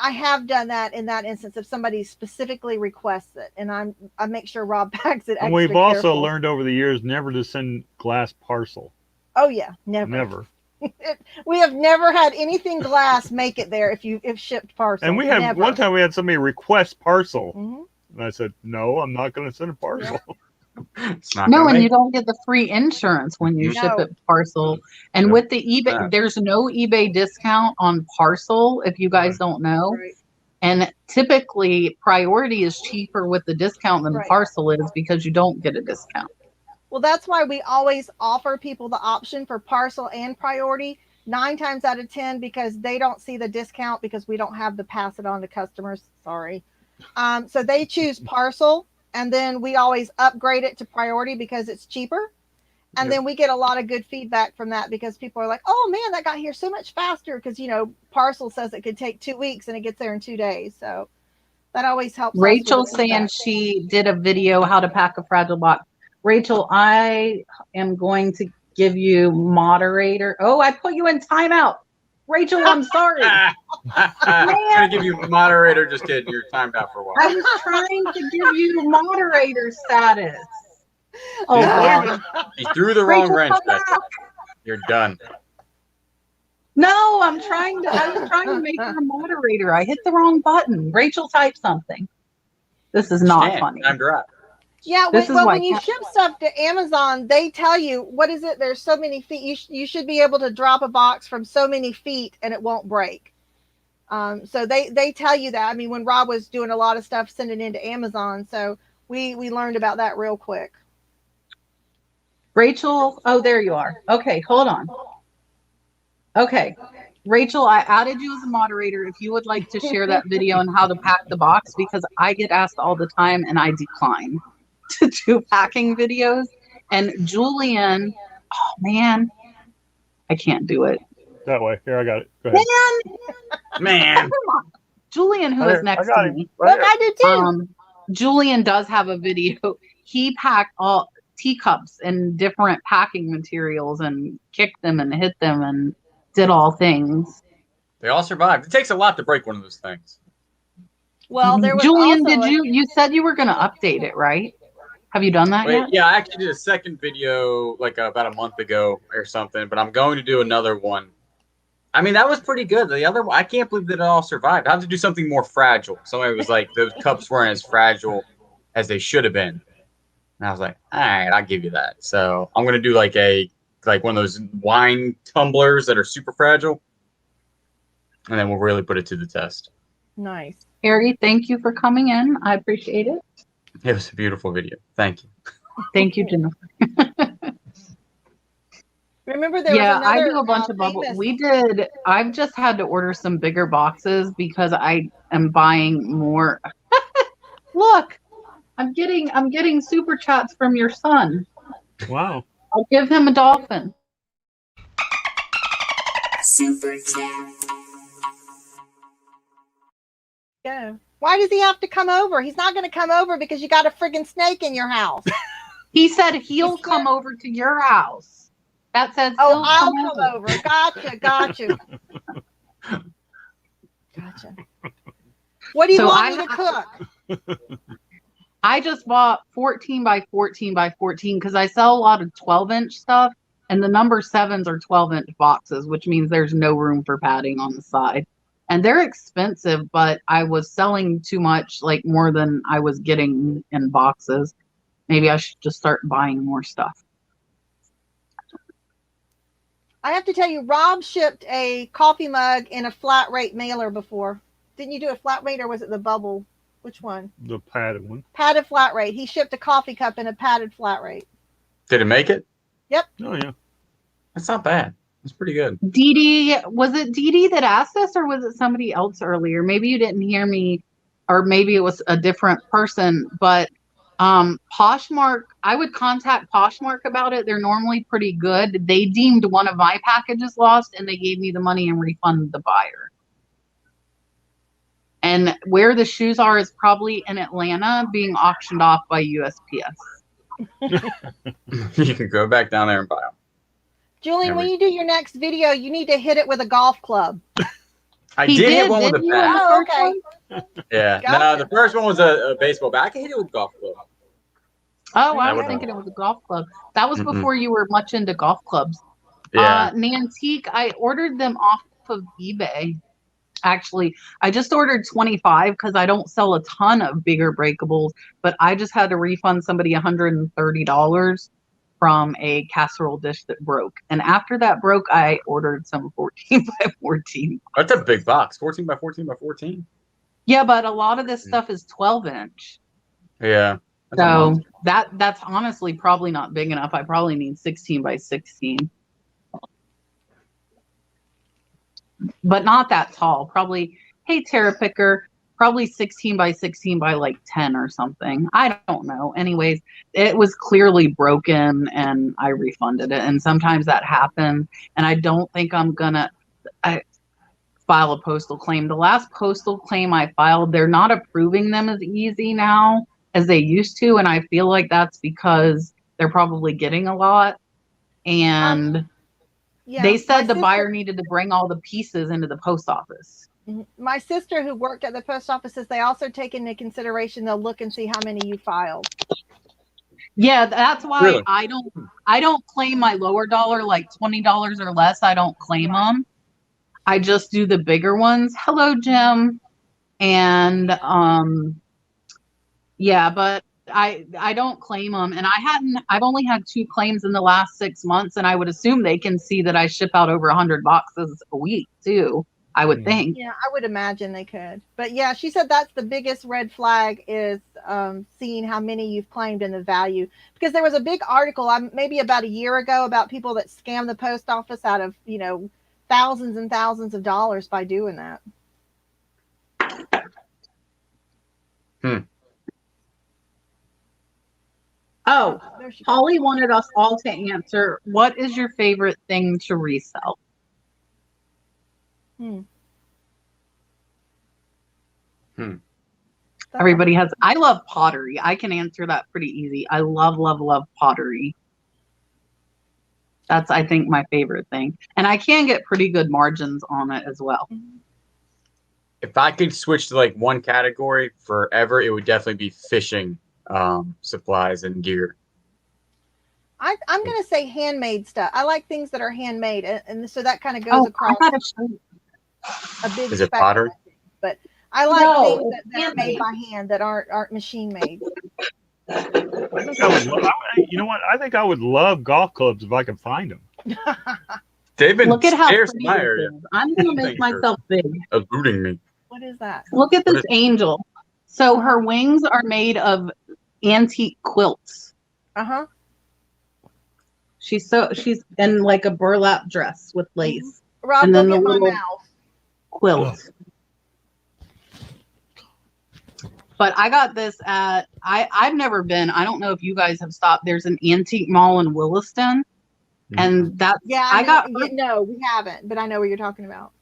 I have done that in that instance if somebody specifically requests it, and I make sure Rob packs it. And extra we've also careful. learned over the years never to send glass parcel. Oh yeah, never. We have never had anything glass make it there if shipped parcel. And we had never. one time we had somebody request parcel, Mhm. and I said, "No, I'm not going to send a parcel." It's not No, gonna and make you don't get the free insurance when you ship No. it parcel. And Yeah. with the eBay, Yeah. there's no eBay discount on parcel, if you guys don't know. Right. And typically, priority is cheaper with the discount than Right. parcel is because you don't get a discount. Well, that's why we always offer people the option for parcel and priority 9 times out of 10 because they don't see the discount because we don't have to pass it on to customers. Sorry. So they choose parcel, and then we always upgrade it to priority because it's cheaper. And then we get a lot of good feedback from that because people are like, oh man, that got here so much faster because, parcel says it could take 2 weeks and it gets there in 2 days. So that always helps. Rachel's saying she did a video how to pack a fragile box. Rachel, I am going to give you moderator. Oh, I put you in timeout. Rachel, I'm sorry. I'm gonna give you moderator. Just kidding. You're timed out for a while. I was trying to give you moderator status. Oh, Yeah. God. He threw the wrong Rachel, wrench come back back. there. You're done. No, I was trying to make her a moderator. I hit the wrong button. Rachel, type something. This is not Stan, funny. Timed her out. Yeah, This is why when you ship stuff to Amazon, they tell you, what is it? There's so many feet. You should be able to drop a box from so many feet and it won't break. So they tell you that. I mean, when Rob was doing a lot of stuff sending into Amazon, so we learned about that real quick. Rachel, oh, there you are. Okay, hold on. Okay. Rachel, I added you as a moderator if you would like to share that video on how to pack the box, because I get asked all the time and I decline to do packing videos. And Julian, oh man, I can't do it. That way. Here, I got it. Go ahead. Man. Julian, who is next to me. Look, I do too. Julian does have a video. He packed all teacups and different packing materials and kicked them and hit them and did all things. They all survived. It takes a lot to break one of those things. Well, there was Julian, also you said you were going to update it, right? Have you done that yet? Yeah, I actually did a second video like about a month ago or something, but I'm going to do another one. I mean, that was pretty good. The other one, I can't believe that it all survived. I have to do something more fragile. Somebody was like, those cups weren't as fragile as they should have been. And I was like, all right, I'll give you that. So I'm going to do like one of those wine tumblers that are super fragile. And then we'll really put it to the test. nice. Harry, thank you for coming in. I appreciate it. It was a beautiful video. Thank you. Thank you, Jennifer. Remember there was another, I do a bunch of bubble. famous- I've just had to order some bigger boxes because I am buying more. Look, I'm getting super chats from your son. Wow. I'll give him a dolphin. Super chat. Go. Why does he have to come over? He's not going to come over because you got a friggin' snake in your house. He said he'll come over to your house. That says Oh, he'll I'll come come over. Gotcha. What do you So want me to cook? I just bought 14 by 14 by 14 because I sell a lot of 12-inch stuff, and the number 7s are 12-inch boxes, which means there's no room for padding on the side. And they're expensive, but I was selling too much, like more than I was getting in boxes. Maybe I should just start buying more stuff. I have to tell you, Rob shipped a coffee mug in a flat rate mailer before. Didn't you do a flat rate, or was it the bubble? Which one? The padded one. Padded flat rate. He shipped a coffee cup in a padded flat rate. Did it make it? Oh, yeah. That's not bad. It's pretty good. Dee Dee, was it Dee Dee that asked this, or was it somebody else earlier? Maybe you didn't hear me, or maybe it was a different person, but Poshmark, I would contact Poshmark about it. They're normally pretty good. They deemed one of my packages lost, and they gave me the money and refunded the buyer. And where the shoes are is probably in Atlanta, being auctioned off by USPS. You can go back down there and buy them. Julian, when you do your next video, you need to hit it with a golf club. I He did hit did, one with a didn't you? bat. Oh, okay. Yeah. No, Gotcha. the first one was a baseball bat. I can hit it with a golf club. Oh, I That was would thinking it was a golf club. That was Mm-mm. before you were much into golf clubs. Yeah. Nantique, I ordered them off of eBay. Actually, I just ordered 25 because I don't sell a ton of bigger breakables, but I just had to refund somebody $130 from a casserole dish that broke. And after that broke, I ordered some 14 by 14. That's a big box. 14 by 14 by 14. Yeah, but a lot of this stuff is 12-inch. Yeah. That's a So monster. that's honestly probably not big enough. I probably need 16 by 16. But not that tall. Probably, hey, Terra Picker, probably 16 by 16 by like 10 or something. I don't know. Anyways, it was clearly broken and I refunded it. And sometimes that happens. And I don't think I'm gonna file a postal claim. The last postal claim I filed, they're not approving them as easy now as they used to. And I feel like that's because they're probably getting a lot. And Yeah, they my said the sister- buyer needed to bring all the pieces into the post office. My sister who worked at the post office says they also take into consideration, they'll look and see how many you filed. Yeah, that's why Really? I don't claim my lower dollar, like $20 or less. I don't claim them. I just do the bigger ones. Hello, Jim. And yeah, but I don't claim them. And I've only had 2 claims in the last 6 months, and I would assume they can see that I ship out over 100 boxes a week too. I would think. Yeah, I would imagine they could. But yeah, she said that's the biggest red flag is seeing how many you've claimed and the value. Because there was a big article maybe about a year ago about people that scam the post office out of, thousands and thousands of dollars by doing that. Oh, There she goes. Holly wanted us all to answer, what is your favorite thing to resell? Everybody has, I love pottery. I can answer that pretty easy. I love, love, love pottery. That's, I think, my favorite thing. And I can get pretty good margins on it as well. If I could switch to like one category forever, it would definitely be fishing supplies and gear. I'm going to say handmade stuff. I like things that are handmade. And so that kind of goes across I gotta show you. a big Is it spectrum, pottery? I think. But I like No, things that are made handmade. by hand that aren't machine made. I think I would you know what? I think I would love golf clubs if I could find them. They've been Look at how scarce pretty in my this area. is. I'm going to make Thank you. myself big. Eluding me. What is that? Look at What this is- angel. So her wings are made of antique quilts. Uh-huh. She's in like a burlap dress with lace Rob, And go then the get my little- mouse. quilt. But I got this at I've never been. I don't know if you guys have stopped. There's an antique mall in Williston, and that's Yeah, I got. No, we haven't, but I know what you're talking about.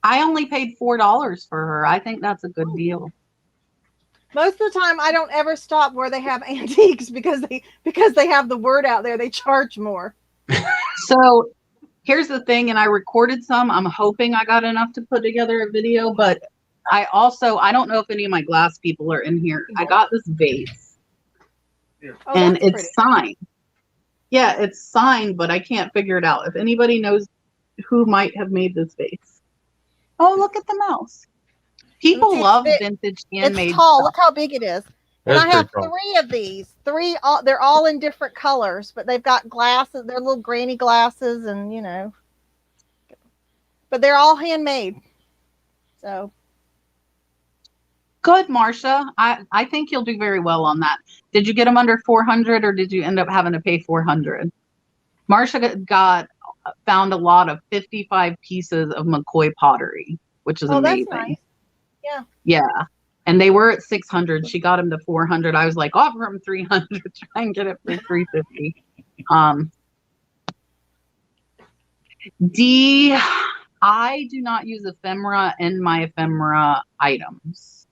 I only paid $4 for her. I think that's a good deal. Most of the time, I don't ever stop where they have antiques because they have the word out there. They charge more. So here's the thing, and I recorded some. I'm hoping I got enough to put together a video, but I don't know if any of my glass people are in here. I got this vase, Oh, and that's it's pretty. signed. Yeah, it's signed, but I can't figure it out. If anybody knows who might have made this vase. Oh, look at the mouse. People It's love big. vintage handmade It's tall. stuff. Look how big it is. And That's I have pretty cool. 3 of these. They're all in different colors, but they've got glasses. They're little granny glasses, and but they're all handmade. So Good, Marcia. I think you'll do very well on that. Did you get them under 400 or did you end up having to pay 400? Marcia found a lot of 55 pieces of McCoy pottery, which is amazing. That's nice. Yeah. Yeah. And they were at 600. She got them to 400. I was like, offer them 300. Try and get it for 350. D, I do not use ephemera in my ephemera items.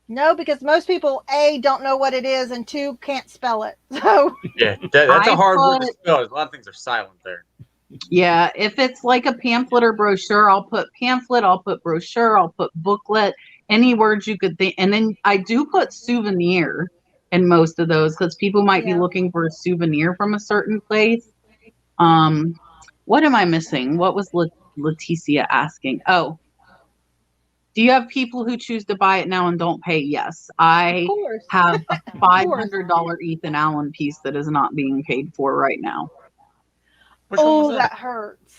No, because most people, A, don't know what it is, and 2, can't spell it. So Yeah, that's a I hard word to put- spell. A lot of things are silent there. Yeah, if it's like a pamphlet or brochure, I'll put pamphlet, I'll put brochure, I'll put booklet, any words you could think. And then I do put souvenir in most of those because people might be Yeah. looking for a souvenir from a certain place. What am I missing? What was Leticia asking? Oh, do you have people who choose to buy it now and don't pay? Yes. Of I course. have a Of course. $500 Ethan Allen piece that is not being paid for right now. Which one Oh, was that hurts.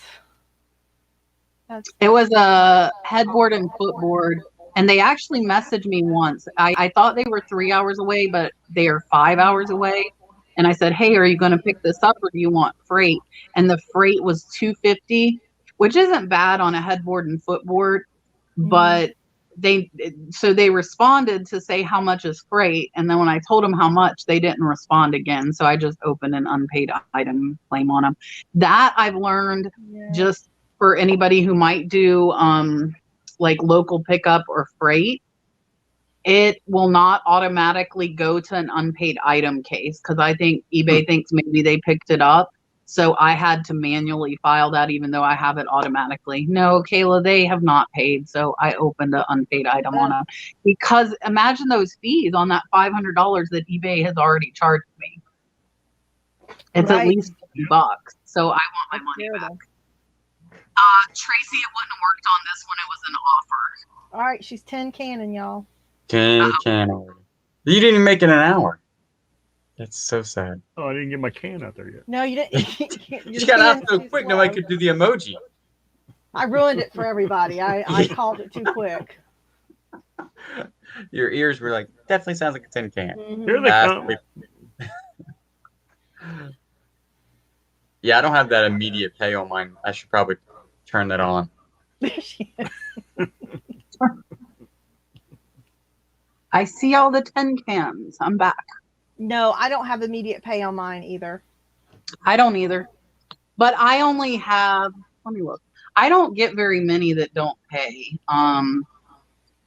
It was a headboard and footboard, and they actually messaged me once. I thought they were 3 hours away, but they are 5 hours away. And I said, "Hey, are you going to pick this up, or do you want freight?" And the freight was $250, which isn't bad on a headboard and footboard, but they responded to say how much is freight, and then when I told them how much, they didn't respond again. So I just opened an unpaid item claim on them. That I've learned just for anybody who might do like local pickup or freight, it will not automatically go to an unpaid item case because I think eBay thinks maybe they picked it up. So I had to manually file that even though I have it automatically. No, Kayla, they have not paid. So I opened an unpaid item on them because imagine those fees on that $500 that eBay has already charged me. It's at least $50. So I want my money back. Tracy, it wouldn't have worked on this one. It was an offer. All right, she's 10 cannon, y'all. 10 cannon. You didn't even make it an hour. That's so sad. Oh, I didn't get my can out there yet. No, you didn't. You got out so quick, nobody could do the emoji. I ruined it for everybody. I called it too quick. Your ears were like, definitely sounds like a tin can. Here they come. Yeah, I don't have that immediate pay on mine. I should probably turn that on. I see all the tin cans. I'm back. No, I don't have immediate pay on mine either. I don't either. But I only have, let me look. I don't get very many that don't pay.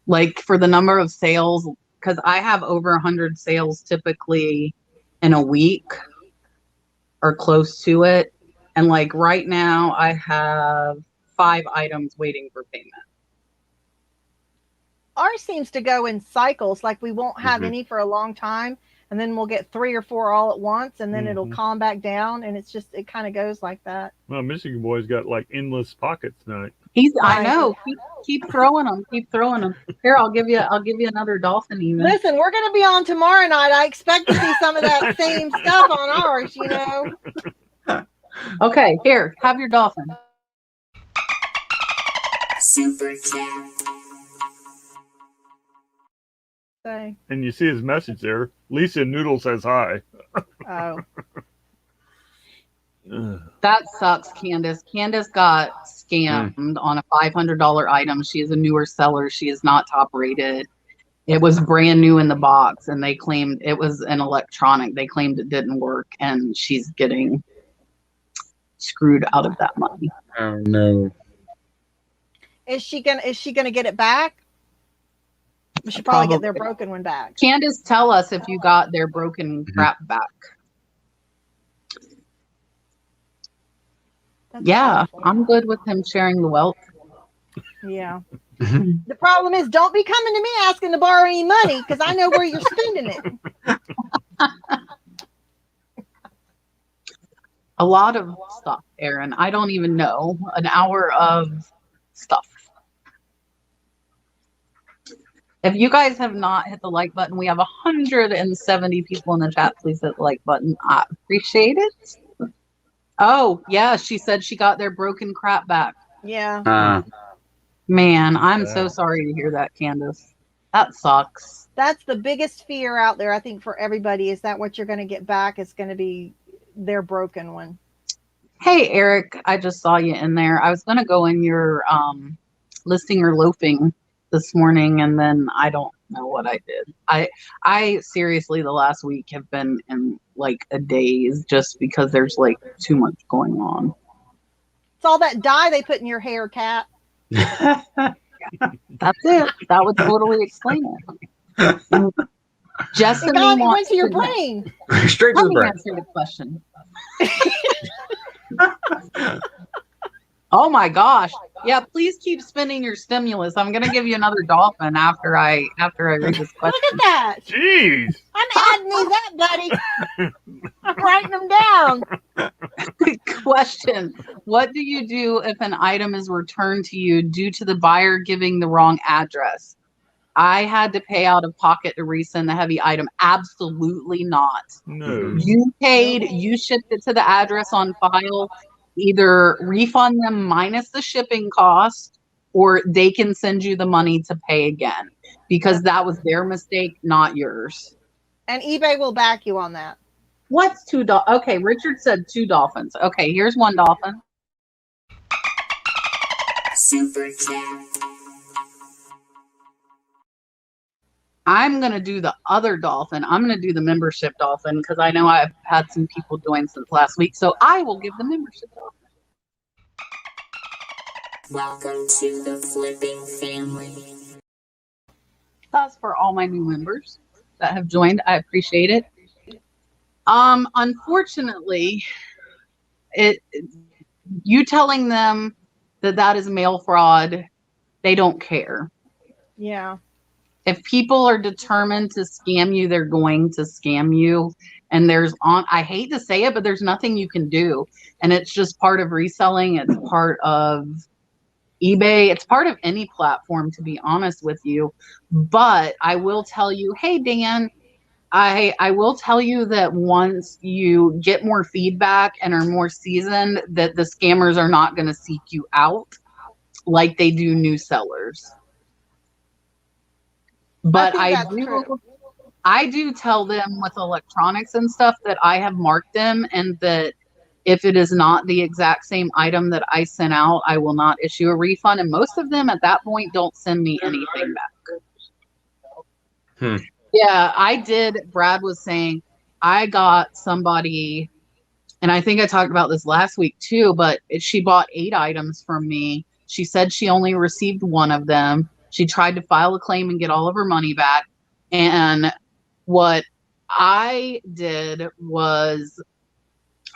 Like for the number of sales, because I have over 100 sales typically in a week or close to it. And like right now I have 5 items waiting for payment. Ours seems to go in cycles. Like we won't have any for a long time, and then we'll get 3 or 4 all at once, and then it'll calm back down, and it's just, it kind of goes like that. Well, Michigan boy's got like endless pockets tonight. I know. Keep throwing them. Keep throwing them. Here, I'll give you another dolphin even. Listen, we're going to be on tomorrow night. I expect to see some of that same stuff on ours, you know. Okay, here, have your dolphin. Super chat. So, And you see his message there. Lisa Noodle says hi. oh. That sucks, Candace. Candace got scammed on a $500 item. She is a newer seller. She is not top rated. It was brand new in the box, and they claimed it was an electronic. They claimed it didn't work, and she's getting screwed out of that money. Oh no. Is she gonna get it back? We should probably get their broken one back. Candace, tell us if you got their broken crap back. That's Yeah, awful. I'm good with him sharing the wealth. Yeah. The problem is, don't be coming to me asking to borrow any money because I know where you're spending it. A lot of stuff, Aaron. I don't even know. An hour of stuff. If you guys have not hit the like button, we have 170 people in the chat. Please hit the like button. I appreciate it. Oh, yeah. She said she got their broken crap back. Yeah. Man, I'm so sorry to hear that, Candace. That sucks. That's the biggest fear out there, I think, for everybody, is that what you're going to get back is going to be their broken one. Hey, Eric, I just saw you in there. I was going to go in your listing or loafing this morning, and then I don't know what I did. I seriously, the last week have been in like a daze just because there's like too much going on. It's all that dye they put in your hair, Kat. That's it. That would totally explain it. Justin It went to your brain. Straight to Let the me brain. answer the question. Oh my gosh. Yeah, please keep spending your stimulus. I'm gonna give you another dolphin after I read this Look question. at that. Jeez. I'm adding these up, buddy. I'm writing them down. Question. What do you do if an item is returned to you due to the buyer giving the wrong address? I had to pay out of pocket to resend the heavy item. Absolutely not. No. You paid, you shipped it to the address on file. Either refund them minus the shipping cost, or they can send you the money to pay again, because that was their mistake, not yours. And eBay will back you on that. What's two dolphins? Okay, Richard said 2 dolphins. Okay, here's 1 dolphin. Super chat. I'm going to do the other dolphin. I'm going to do the membership dolphin because I know I've had some people join since last week. So I will give the membership dolphin. Welcome to the flipping family. That's for all my new members that have joined. I appreciate it. Unfortunately, you telling them that is mail fraud, they don't care. Yeah. If people are determined to scam you, they're going to scam you. And I hate to say it, but there's nothing you can do. And it's just part of reselling. It's part of eBay. It's part of any platform, to be honest with you. But I will tell you, hey, Dan, I will tell you that once you get more feedback and are more seasoned, that the scammers are not going to seek you out like they do new sellers. But I do tell them with electronics and stuff that I have marked them, and that if it is not the exact same item that I sent out, I will not issue a refund. And most of them at that point don't send me anything back. Yeah, I did. Brad was saying I got somebody, and I think I talked about this last week too, but she bought 8 items from me. She said she only received 1 of them. She tried to file a claim and get all of her money back. And what I did was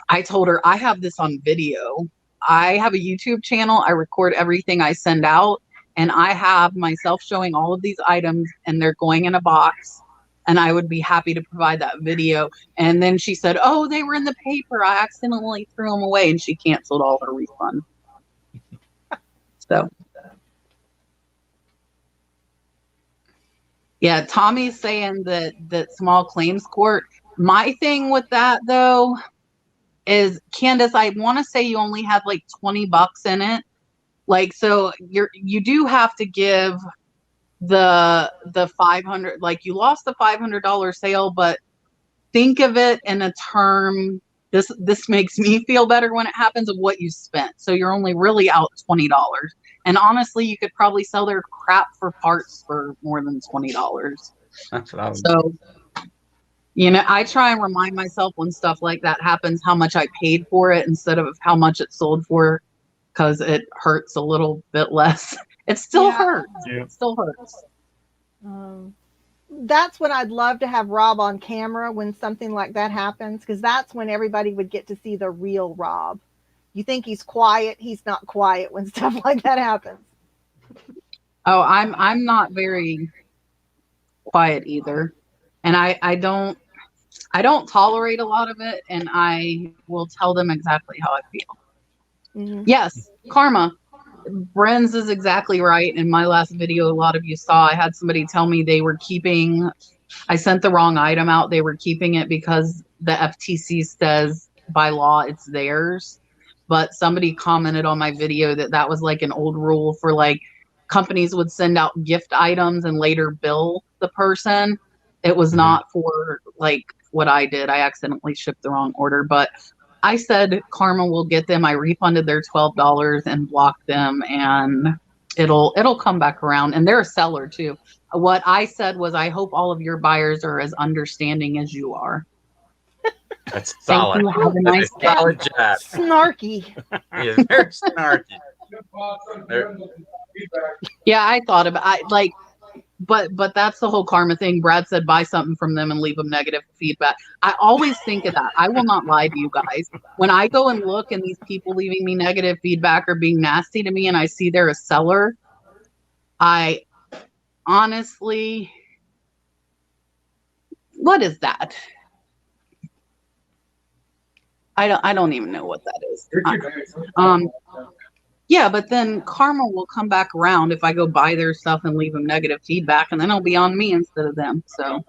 I told her, I have this on video. I have a YouTube channel. I record everything I send out. And I have myself showing all of these items, and they're going in a box. And I would be happy to provide that video. And then she said, oh, they were in the paper. I accidentally threw them away. And she canceled all her refund. So. Yeah, Tommy's saying that small claims court. My thing with that, though, is, Candace, I want to say you only had like $20 in it. Like, so you do have to give the 500, like, you lost the $500 sale, but think of it in a term. This makes me feel better when it happens, of what you spent. So you're only really out $20. And honestly, you could probably sell their crap for parts for more than $20. That's what I would So, you know, I try and remind myself when stuff like that happens, how much I paid for it instead of how much it sold for, because it hurts a little bit less. It still hurts. Yeah. It still hurts. That's when I'd love to have Rob on camera when something like that happens, because that's when everybody would get to see the real Rob. You think he's quiet, he's not quiet when stuff like that happens. Oh, I'm not very quiet either. And I don't tolerate a lot of it, and I will tell them exactly how I feel. Mm-hmm. Yes, karma. Bren's is exactly right. In my last video, a lot of you saw, I had somebody tell me they were keeping, I sent the wrong item out. They were keeping it because the FTC says by law it's theirs. But somebody commented on my video that was like an old rule for, like, companies would send out gift items and later bill the person. It was not for, like, what I did. I accidentally shipped the wrong order, but I said karma will get them. I refunded their $12 and blocked them, and it'll come back around. And they're a seller too. What I said was, I hope all of your buyers are as understanding as you are. That's solid. Thank you. Have a nice day. Solid job. Snarky. He is very snarky. Yeah, I thought about, but that's the whole karma thing. Brad said buy something from them and leave them negative feedback. I always think of that. I will not lie to you guys. When I go and look and these people leaving me negative feedback or being nasty to me and I see they're a seller, I honestly, what is that? I don't even know what that is. Yeah, but then karma will come back around if I go buy their stuff and leave them negative feedback, and then it'll be on me instead of them. So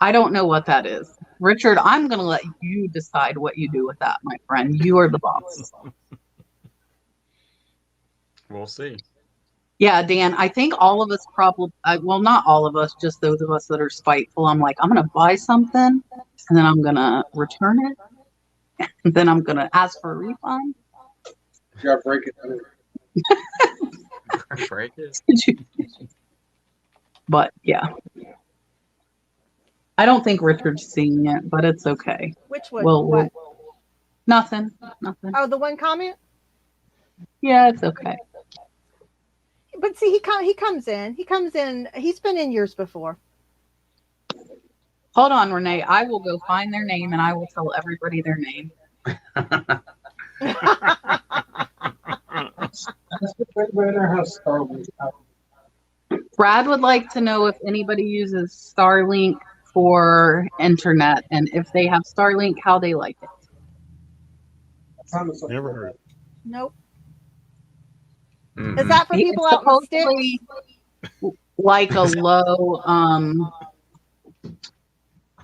I don't know what that is. Richard, I'm going to let you decide what you do with that, my friend. You are the boss. We'll see. Yeah, Dan, I think all of us probably, well, not all of us, just those of us that are spiteful. I'm like, I'm going to buy something, and then I'm going to return it, and then I'm going to ask for a refund. You gotta break it. Break it. But yeah, I don't think Richard's seeing it, but it's okay. Which one? Well, nothing. Oh, the one comment. Yeah, it's okay. But see, he comes in. He's been in years before. Hold on, Renee. I will go find their name and I will tell everybody their name. Brad would like to know if anybody uses Starlink for internet and if they have Starlink, how they like it. Never heard it. Nope. Mhm. Is that for people out in the sticks? Supposedly like a low,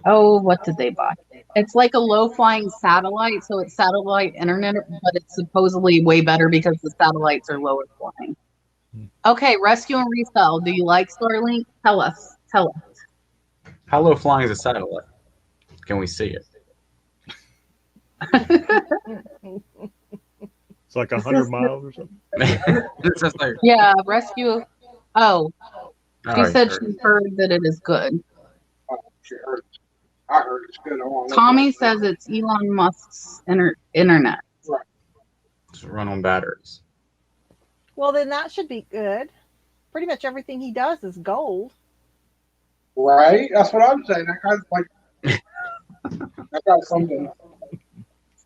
oh, what did they buy? It's like a low flying satellite, so it's satellite internet, but it's supposedly way better because the satellites are lower flying. Okay, rescue and resell. Do you like Starlink? Tell us. How low flying is a satellite? Can we see it? It's like 100 miles or something. It's just like, Yeah, rescue. Oh, all she right, said sure. she heard that it is good. I heard it's good. I want to Tommy says it's Elon Musk's internet. Just run on batteries. Well, then that should be good. Pretty much everything he does is gold. Right? That's what I'm saying. That guy's like, that guy's something.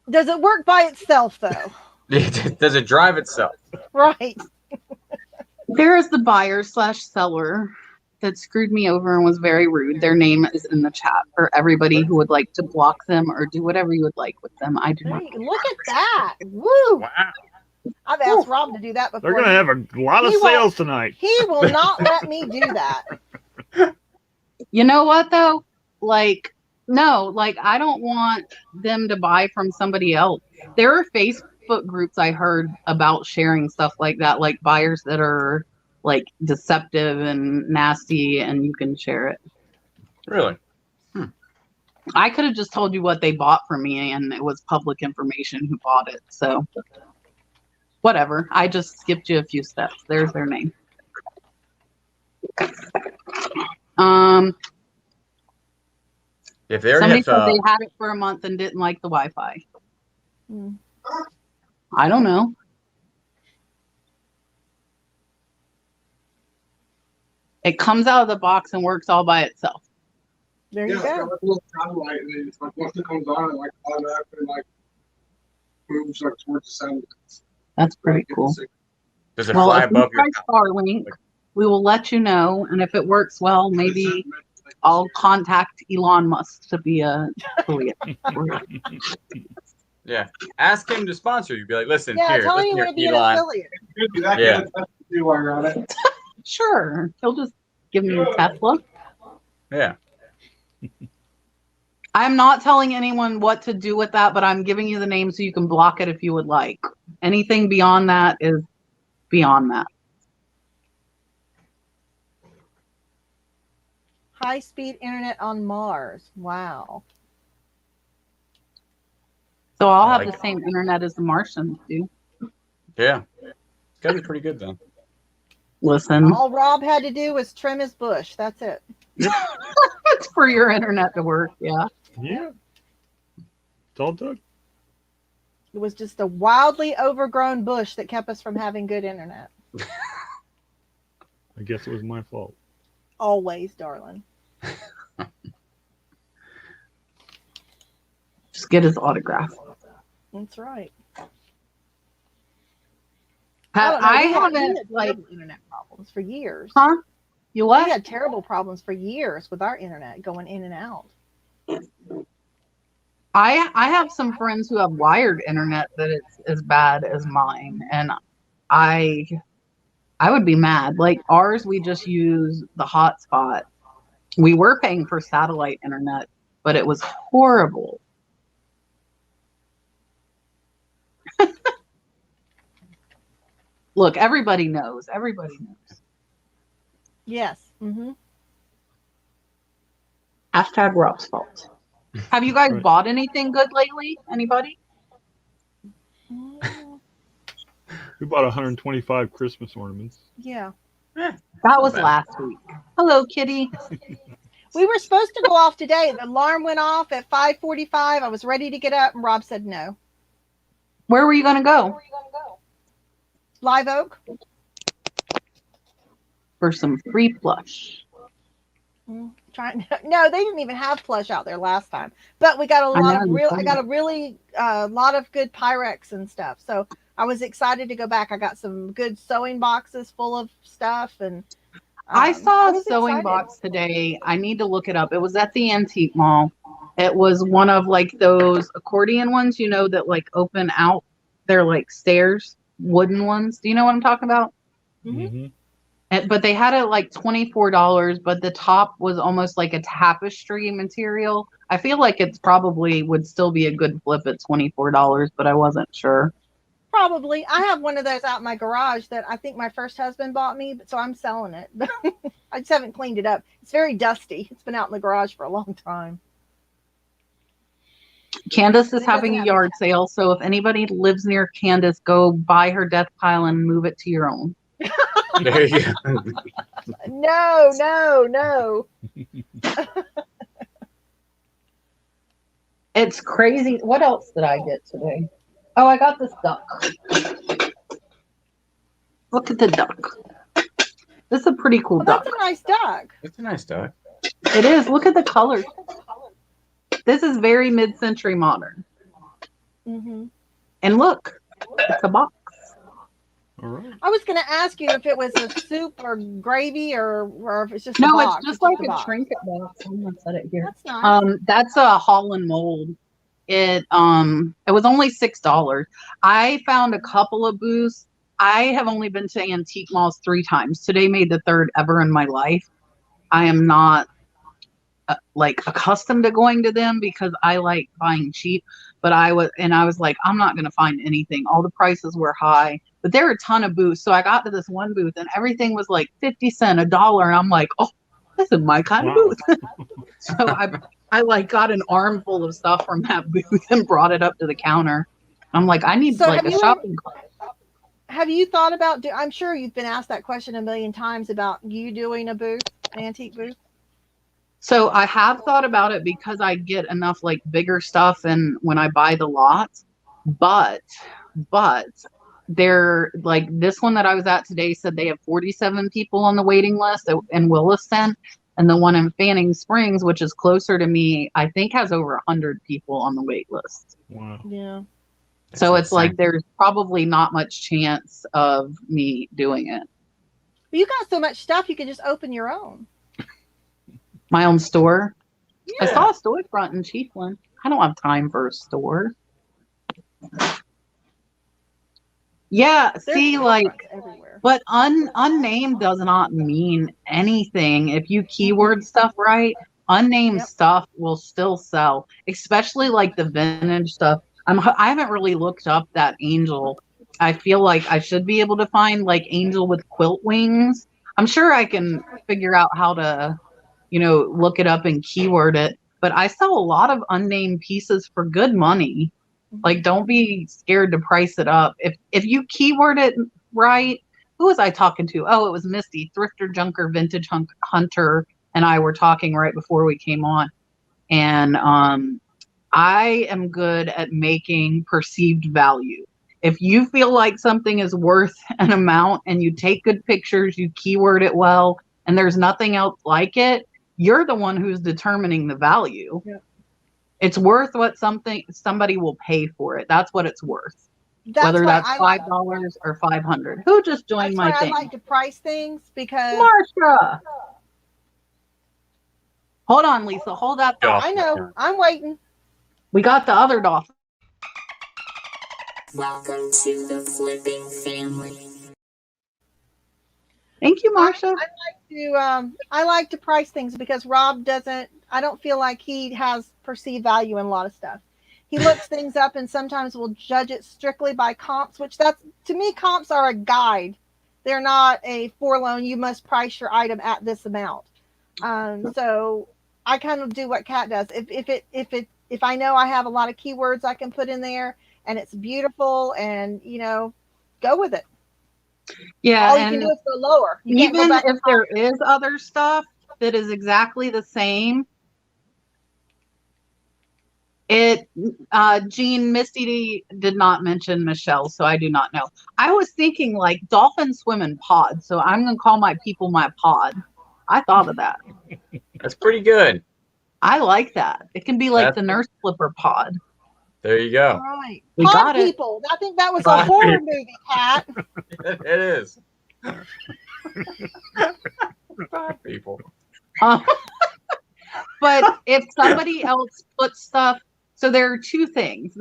Does it work by itself, though? Does it drive itself? Right. There is the buyer/seller that screwed me over and was very rude. Their name is in the chat for everybody who would like to block them or do whatever you would like with them. I do not. Look at that. Woo. Wow. I've asked Rob to do that before. They're going to have a lot of He won't- sales tonight. He will not let me do that. You know what though? Like, no, like I don't want them to buy from somebody else. There are Facebook groups I heard about sharing stuff like that, like buyers that are like deceptive and nasty, and you can share it. Really? I could have just told you what they bought from me, and it was public information who bought it. So, whatever. I just skipped you a few steps. There's their name. If they already Somebody have, said they had it for a month and didn't like the Wi-Fi. Hmm. I don't know. It comes out of the box and works all by itself. There Yeah, you it's got go. like a little satellite, and it's like once it comes on, it like automatically like moves like towards the satellite. That's pretty cool. does it Well, fly if we above your try Starlink, we will let you know, and if it works well, maybe I'll contact Elon Musk to be a affiliate. Yeah. Ask him to sponsor you. Be like, listen, Yeah, here, tell him you listen want to be here, an Elon. affiliate. That Yeah. do while you're on it. Sure, he'll just give me a Tesla. Yeah. I'm not telling anyone what to do with that, but I'm giving you the name so you can block it if you would like. Anything beyond that is beyond that. High-speed internet on Mars. Wow. So I'll I have like the it. same internet as the Martians do. Yeah. It's got to be pretty good then. Listen, All Rob had to do was trim his bush. That's it. it's for your internet to work. Yeah. Yeah. It's all it took. It was just a wildly overgrown bush that kept us from having good internet. I guess it was my fault. Always, darling. Just get his autograph. That's right. I We haven't had like, terrible internet problems for years. huh? You We what? had terrible problems for years with our internet going in and out. I have some friends who have wired internet that it's as bad as mine, and I would be mad. Like ours, we just use the hotspot. We were paying for satellite internet, but it was horrible. Look, everybody knows. Everybody knows. Yes. Mm-hmm. Hashtag Rob's fault. Have you guys Right. bought anything good lately? Anybody? We bought 125 Christmas ornaments. Yeah. That was bad. last week. Hello, kitty. We were supposed to go off today. The alarm went off at 5:45. I was ready to get up, and Rob said no. Where were you going to go? Live Oak. For some free plush. No, they didn't even have plush out there last time. But we got a lot of real. I got a really lot of good Pyrex and stuff. So I was excited to go back. I got some good sewing boxes full of stuff, and I saw a was sewing excited. box today. I need to look it up. It was at the antique mall. It was one of like those accordion ones, you know, that like open out. They're like stairs, wooden ones. Do you know what I'm talking about? Mm-hmm. But they had it like $24, but the top was almost like a tapestry material. I feel like it's probably would still be a good flip at $24, but I wasn't sure. Probably. I have one of those out in my garage that I think my first husband bought me, but so I'm selling it. I just haven't cleaned it up. It's very dusty. It's been out in the garage for a long time. Candace is It having doesn't a have yard sale, so if anybody lives near Candace, go buy her death pile and move it to your own. There you go. No. It's crazy. What else did I get today? Oh, I got this duck. Look at the duck. This is a pretty cool Well, duck. that's a nice duck. It's a nice duck. It is. Look at the colors. This is very mid-century modern. Mm-hmm. And look, it's a box. All right. I was going to ask you if it was a soup or gravy or if it's just a No, box. it's just like a box. trinket box. I'm gonna set it here. That's nice. That's a Holland mold. It was only $6. I found a couple of booths. I have only been to antique malls 3 times. Today made the 3rd ever in my life. I am not like accustomed to going to them because I like buying cheap. But I was like, I'm not gonna find anything. All the prices were high, but there were a ton of booths. So I got to this one booth and everything was like 50 cents, $1, and I'm like, oh, this is my kind of booth. So I like got an armful of stuff from that booth and brought it up to the counter. I'm like, I need like a shopping cart. Have you thought about? I'm sure you've been asked that question a million times about you doing a booth, an antique booth. So I have thought about it because I get enough like bigger stuff and when I buy the lot, but they're like this one that I was at today said they have 47 people on the waiting list in Williston, and the one in Fanning Springs, which is closer to me, I think has over 100 people on the wait list. Wow. Yeah. So it's like there's probably not much chance of me doing it. But you got so much stuff, you can just open your own. My own store. Yeah. I saw a storefront in Chiefland. I don't have time for a store. Yeah, There's see, like, everywhere. but unnamed does not mean anything. If you keyword stuff right, unnamed stuff will still sell, especially like the vintage stuff. I haven't really looked up that angel. I feel like I should be able to find like angel with quilt wings. I'm sure I can figure out how to, look it up and keyword it. But I sell a lot of unnamed pieces for good money. Like, don't be scared to price it up. If you keyword it right, who was I talking to? Oh, it was Misty, Thrifter, Junker, Vintage Hunter, and I were talking right before we came on. And I am good at making perceived value. If you feel like something is worth an amount and you take good pictures, you keyword it well, and there's nothing else like it, you're the one who's determining the value. Yep. It's worth what somebody will pay for it. That's what it's worth. That's Whether why that's I $5 or $500. Who just joined That's my why thing? I like to price things because Marsha. Hold on, Lisa. Hold that thought. I know I'm waiting. We got the other dolphin. Welcome to the flipping family. Thank you, Marsha. I like to price things because Rob doesn't. I don't feel like he has perceived value in a lot of stuff. He looks things up and sometimes will judge it strictly by comps, which to me, comps are a guide. They're not a forlorn. You must price your item at this amount. So I kind of do what Kat does. If I know I have a lot of keywords I can put in there and it's beautiful and go with it. Yeah, all you can do is go lower. You can't go even back if there is other stuff that is exactly the same, Jean Misty did not mention Michelle, so I do not know. I was thinking like dolphins swim in pods, so I'm gonna call my people my pod. I thought of that. That's pretty good. I like that. It can be like the nurse flipper pod. There you go. All right. We Pod got it. people. I think that was a horror movie, Kat. It is. Pod people. But if somebody else puts stuff, so there are two things.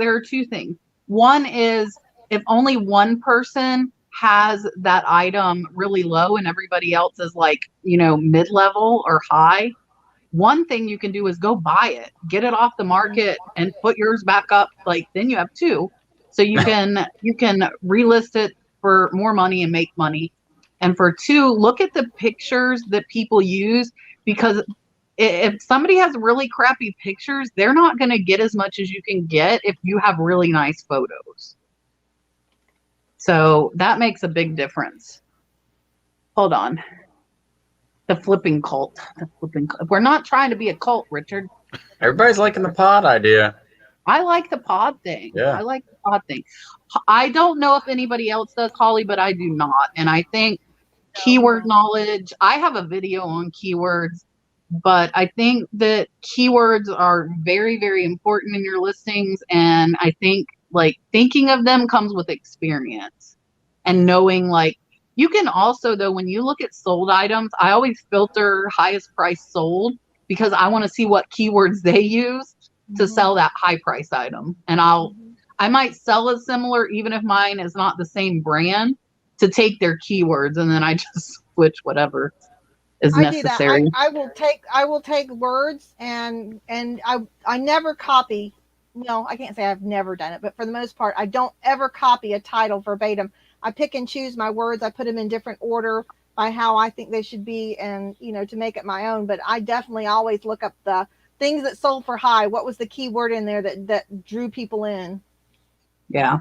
One is if only one person has that item really low and everybody else is like, mid-level or high, one thing you can do is go buy it, get it off the market and put yours back up. Like then you have two. So you can relist it for more money and make money. And for two, look at the pictures that people use, because if somebody has really crappy pictures, they're not going to get as much as you can get if you have really nice photos. So that makes a big difference. Hold on. The flipping cult. We're not trying to be a cult, Richard. Everybody's liking the pod idea. I like the pod thing. Yeah. I like the pod thing. I don't know if anybody else does, Holly, but I do not. And I think keyword knowledge, I have a video on keywords, but I think that keywords are very, very important in your listings. And I think like thinking of them comes with experience and knowing like, you can also, though, when you look at sold items, I always filter highest price sold because I want to see what keywords they use to sell that high price item. And I might sell a similar, even if mine is not the same brand, to take their keywords and then I just switch whatever is necessary. Do that. I will take words and I never copy. No, I can't say I've never done it, but for the most part, I don't ever copy a title verbatim. I pick and choose my words. I put them in different order by how I think they should be and, to make it my own. But I definitely always look up the things that sold for high. What was the keyword in there that drew people in? Yeah.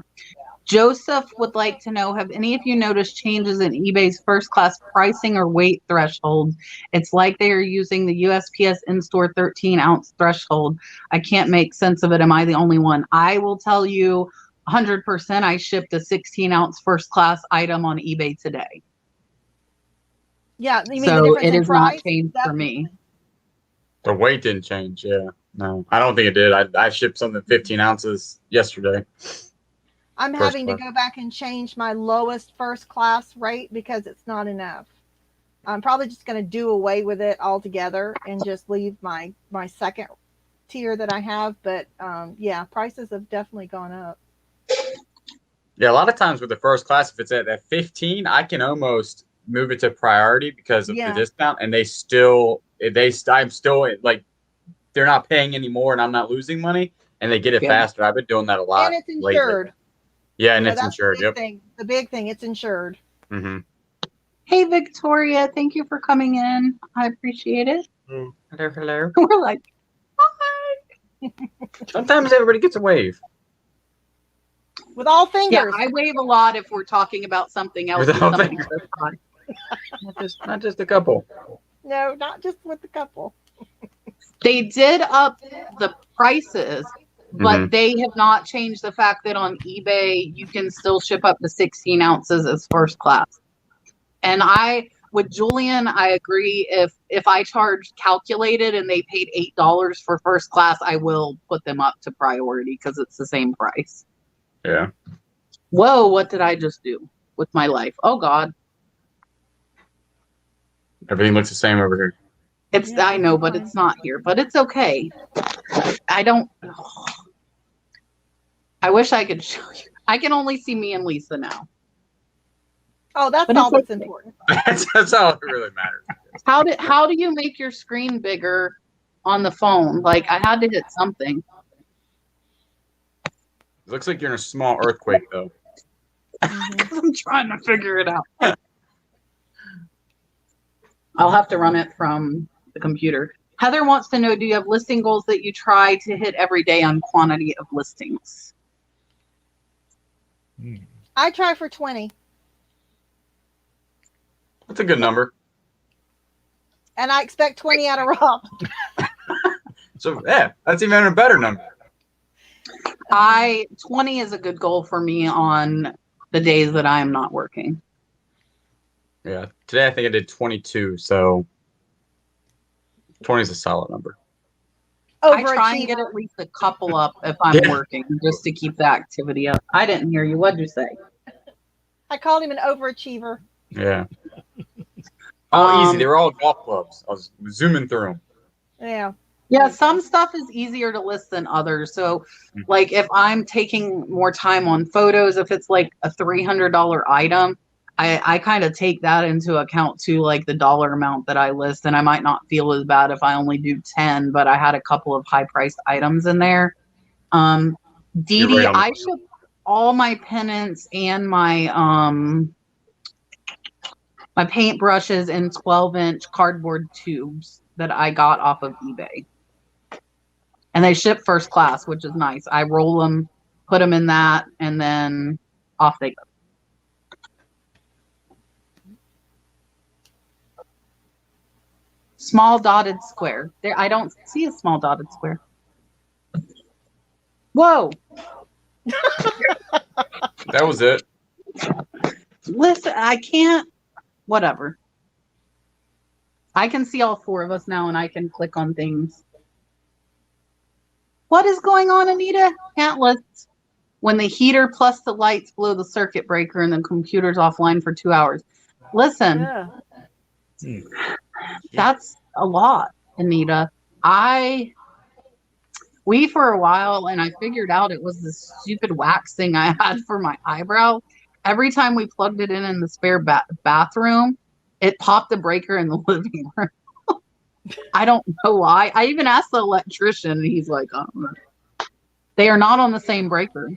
Joseph would like to know, have any of you noticed changes in eBay's first class pricing or weight thresholds? It's like they are using the USPS in-store 13-ounce threshold. I can't make sense of it. Am I the only one? I will tell you 100% I shipped a 16-ounce first class item on eBay today. Yeah. You mean so the difference it in is price? not changed for me. The weight didn't change. Yeah. No, I don't think it did. I shipped something 15 ounces yesterday. I'm having to go back and change my lowest first class rate because it's not enough. I'm probably just going to do away with it altogether and just leave my second tier that I have. But yeah, prices have definitely gone up. Yeah, a lot of times with the first class, if it's at 15, I can almost move it to priority because of the discount, and I'm still like, they're not paying anymore, and I'm not losing money, and they get it faster. I've been doing that a lot. And it's insured. Lately. Yeah, and it's insured. The big thing, it's insured. Mm-hmm. Hey, Victoria, thank you for coming in. I appreciate it. Hello. We're like, hi. Sometimes everybody gets a wave. With all fingers. Yeah, I wave a lot if we're talking about something else. Not just a couple. No, not just with the couple. They did up the prices, but Mhm. they have not changed the fact that on eBay you can still ship up to 16 ounces as first class. And with Julian, I agree. If I charge calculated and they paid $8 for first class, I will put them up to priority because it's the same price. Yeah. Whoa, what did I just do with my life? Oh God. Everything looks the same over here. I know, but it's not here. But it's okay. I wish I could show you. I can only see me and Lisa now. Oh, that's But all it's that's okay. important. That's all that really matters. How do you make your screen bigger on the phone? Like I had to hit something. It looks like you're in a small earthquake, though. I'm trying to figure it out. I'll have to run it from the computer. Heather wants to know, do you have listing goals that you try to hit every day on quantity of listings? I try for 20. That's a good number. And I expect 20 out of Rob. So, yeah, that's even a better number. 20 is a good goal for me on the days that I am not working. Yeah. Today I think I did 22, so 20 is a solid number. I try and get at least a couple up if I'm working, just to keep the activity up. I didn't hear you. What'd you say? I called him an overachiever. Yeah. All easy. They were all golf clubs. I was zooming through them. Yeah. Yeah, some stuff is easier to list than others. So, like, if I'm taking more time on photos, if it's like a $300 item, I kind of take that into account too, like the dollar amount that I list. And I might not feel as bad if I only do 10, but I had a couple of high-priced items in there. Dee Dee, I ship all my pennants and my my paint brushes in 12-inch cardboard tubes that I got off of eBay. And they ship first class, which is nice. I roll them, put them in that, and then off they go. Small dotted square. There, I don't see a small dotted square. Whoa. That was it. Listen, I can't. Whatever. I can see all four of us now, and I can click on things. What is going on, Anita? Can't list when the heater plus the lights blow the circuit breaker and the computer's offline for 2 hours. Listen, that's a lot, Anita. We for a while, and I figured out it was this stupid wax thing I had for my eyebrow. Every time we plugged it in the spare bathroom, it popped the breaker in the living room. I don't know why. I even asked the electrician, and he's like, oh, they are not on the same breaker.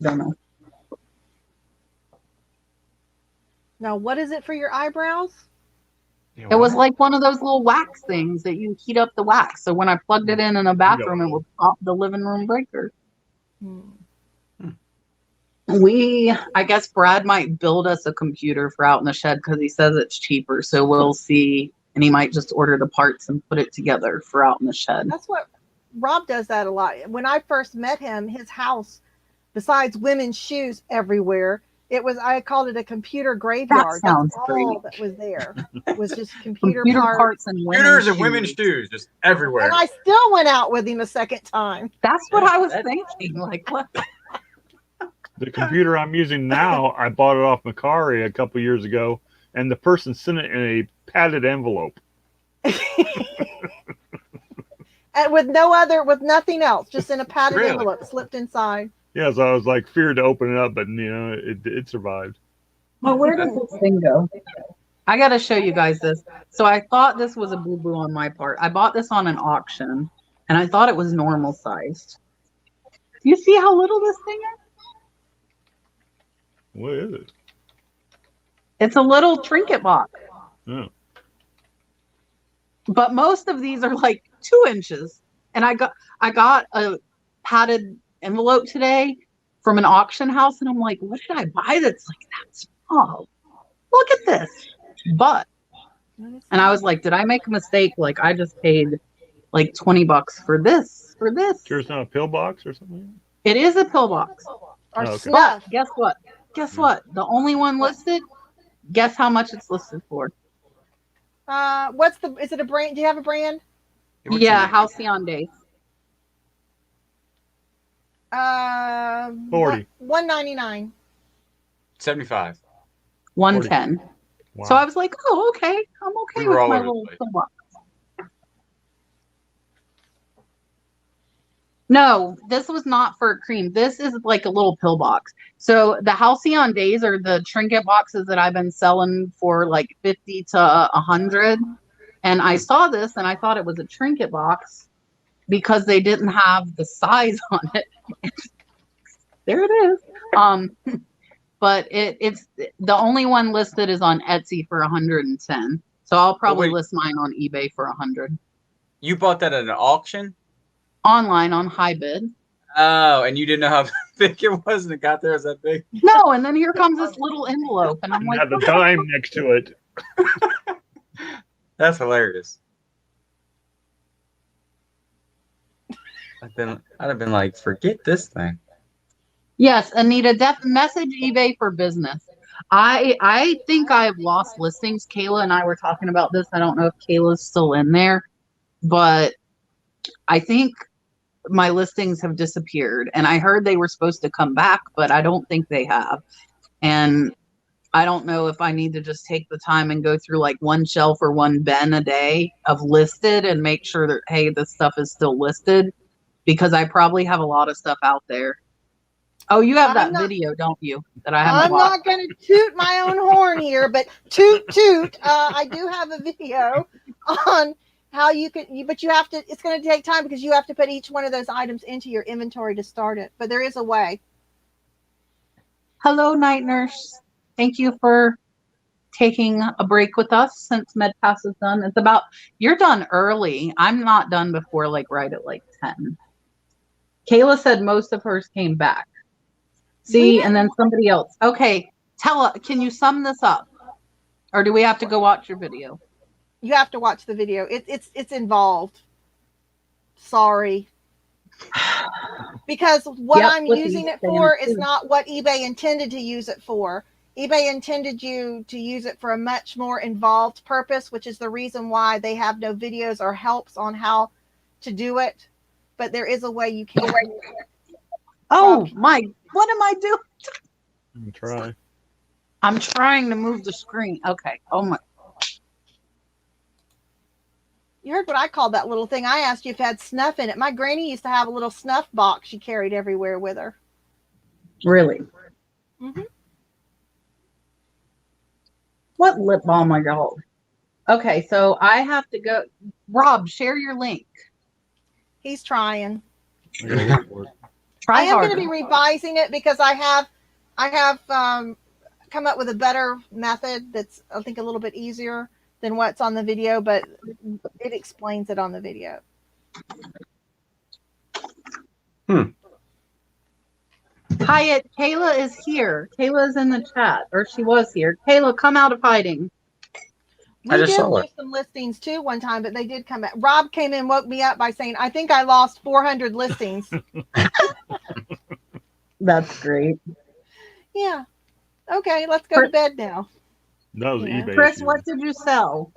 Don't know. Now, what is it for your eyebrows? It was like one of those little wax things that you heat up the wax. So when I plugged it in a bathroom, it would pop the living room breaker. I guess Brad might build us a computer for out in the shed because he says it's cheaper. So we'll see. And he might just order the parts and put it together for out in the shed. That's what Rob does that a lot. When I first met him, his house, besides women's shoes everywhere, I called it a computer graveyard. That sounds That's great. all that was there. Was just computer parts and computers and women's shoes just everywhere. And I still went out with him a second time. That's what I was thinking. Like, what? The computer I'm using now, I bought it off Macari a couple years ago, and the person sent it in a padded envelope. And with nothing else, just in a padded envelope slipped inside. Yeah, so I was like feared to open it up, but it survived. Well, where does this thing go? I got to show you guys this. So I thought this was a boo-boo on my part. I bought this on an auction, and I thought it was normal sized. Do you see how little this thing is? What is it? It's a little trinket box. Oh. But most of these are like 2 inches. And I got a padded envelope today from an auction house, and I'm like, what did I buy that's like that small? Look at this. But and I was like, did I make a mistake? Like I just paid like $20 for this, for this. Sure, it's not a pillbox or something. It is a pillbox. Or Oh, okay. But snuff. guess what? Guess what? The only one listed, guess how much it's listed for? Is it a brand? Do you have a brand? Yeah, Halcyon Days. 40. $199. 75. 110. Wow. So I was like, oh, okay. I'm okay We with were all my over the little place. pillbox. No, this was not for cream. This is like a little pillbox. So the Halcyon Days are the trinket boxes that I've been selling for like 50 to 100. And I saw this and I thought it was a trinket box because they didn't have the size on it. There it is. But it's the only one listed is on Etsy for 110. So I'll probably list mine on eBay for 100. You bought that at an auction? Online on Highbid. Oh, and you didn't know how big it was, and it got there as that big? No, and then here comes this little envelope, and I'm And like, have the dime next to it. That's hilarious. I'd have been like, forget this thing. yes, Anita, message eBay for business. I think I've lost listings. Kayla and I were talking about this. I don't know if Kayla's still in there, but I think my listings have disappeared, and I heard they were supposed to come back, but I don't think they have. And I don't know if I need to just take the time and go through like one shelf or one bin a day of listed and make sure that, hey, this stuff is still listed, because I probably have a lot of stuff out there. Oh, you have that video, don't you? That I haven't I'm watched. not going to toot my own horn here, but toot toot. I do have a video on how you can, but you have to, it's going to take time because you have to put each one of those items into your inventory to start it. But there is a way. Hello, night nurse. Thank you for taking a break with us since MedPass is done. It's about, you're done early. I'm not done before like right at like 10. Kayla said most of hers came back. See, and then somebody else. Okay, can you sum this up? Or do we have to go watch your video? You have to watch the video. It's involved. Sorry. Because what I'm using it for is not what eBay intended to use it for. eBay intended you to use it for a much more involved purpose, which is the reason why they have no videos or helps on how to do it. But there is a way you can. Oh my, what am I doing? Try. I'm trying to move the screen. Okay. Oh my. You heard what I called that little thing. I asked you if it had snuff in it. My granny used to have a little snuff box she carried everywhere with her. Really? Mm-hmm. What lip balm I got? Okay, so I have to go. Rob, share your link. He's trying. I gotta work for it. Try I am harder. going to be revising it because I have come up with a better method that's, I think, a little bit easier than what's on the video, but it explains it on the video. Hyatt, Kayla is here. Kayla is in the chat, or she was here. Kayla, come out of hiding. I We just did saw lose it. some listings too one time, but they did come out. Rob came in, woke me up by saying, I think I lost 400 listings. That's great. Yeah. Okay, let's go to bed now. That was Yeah. eBay. Chris, issues. what did you sell?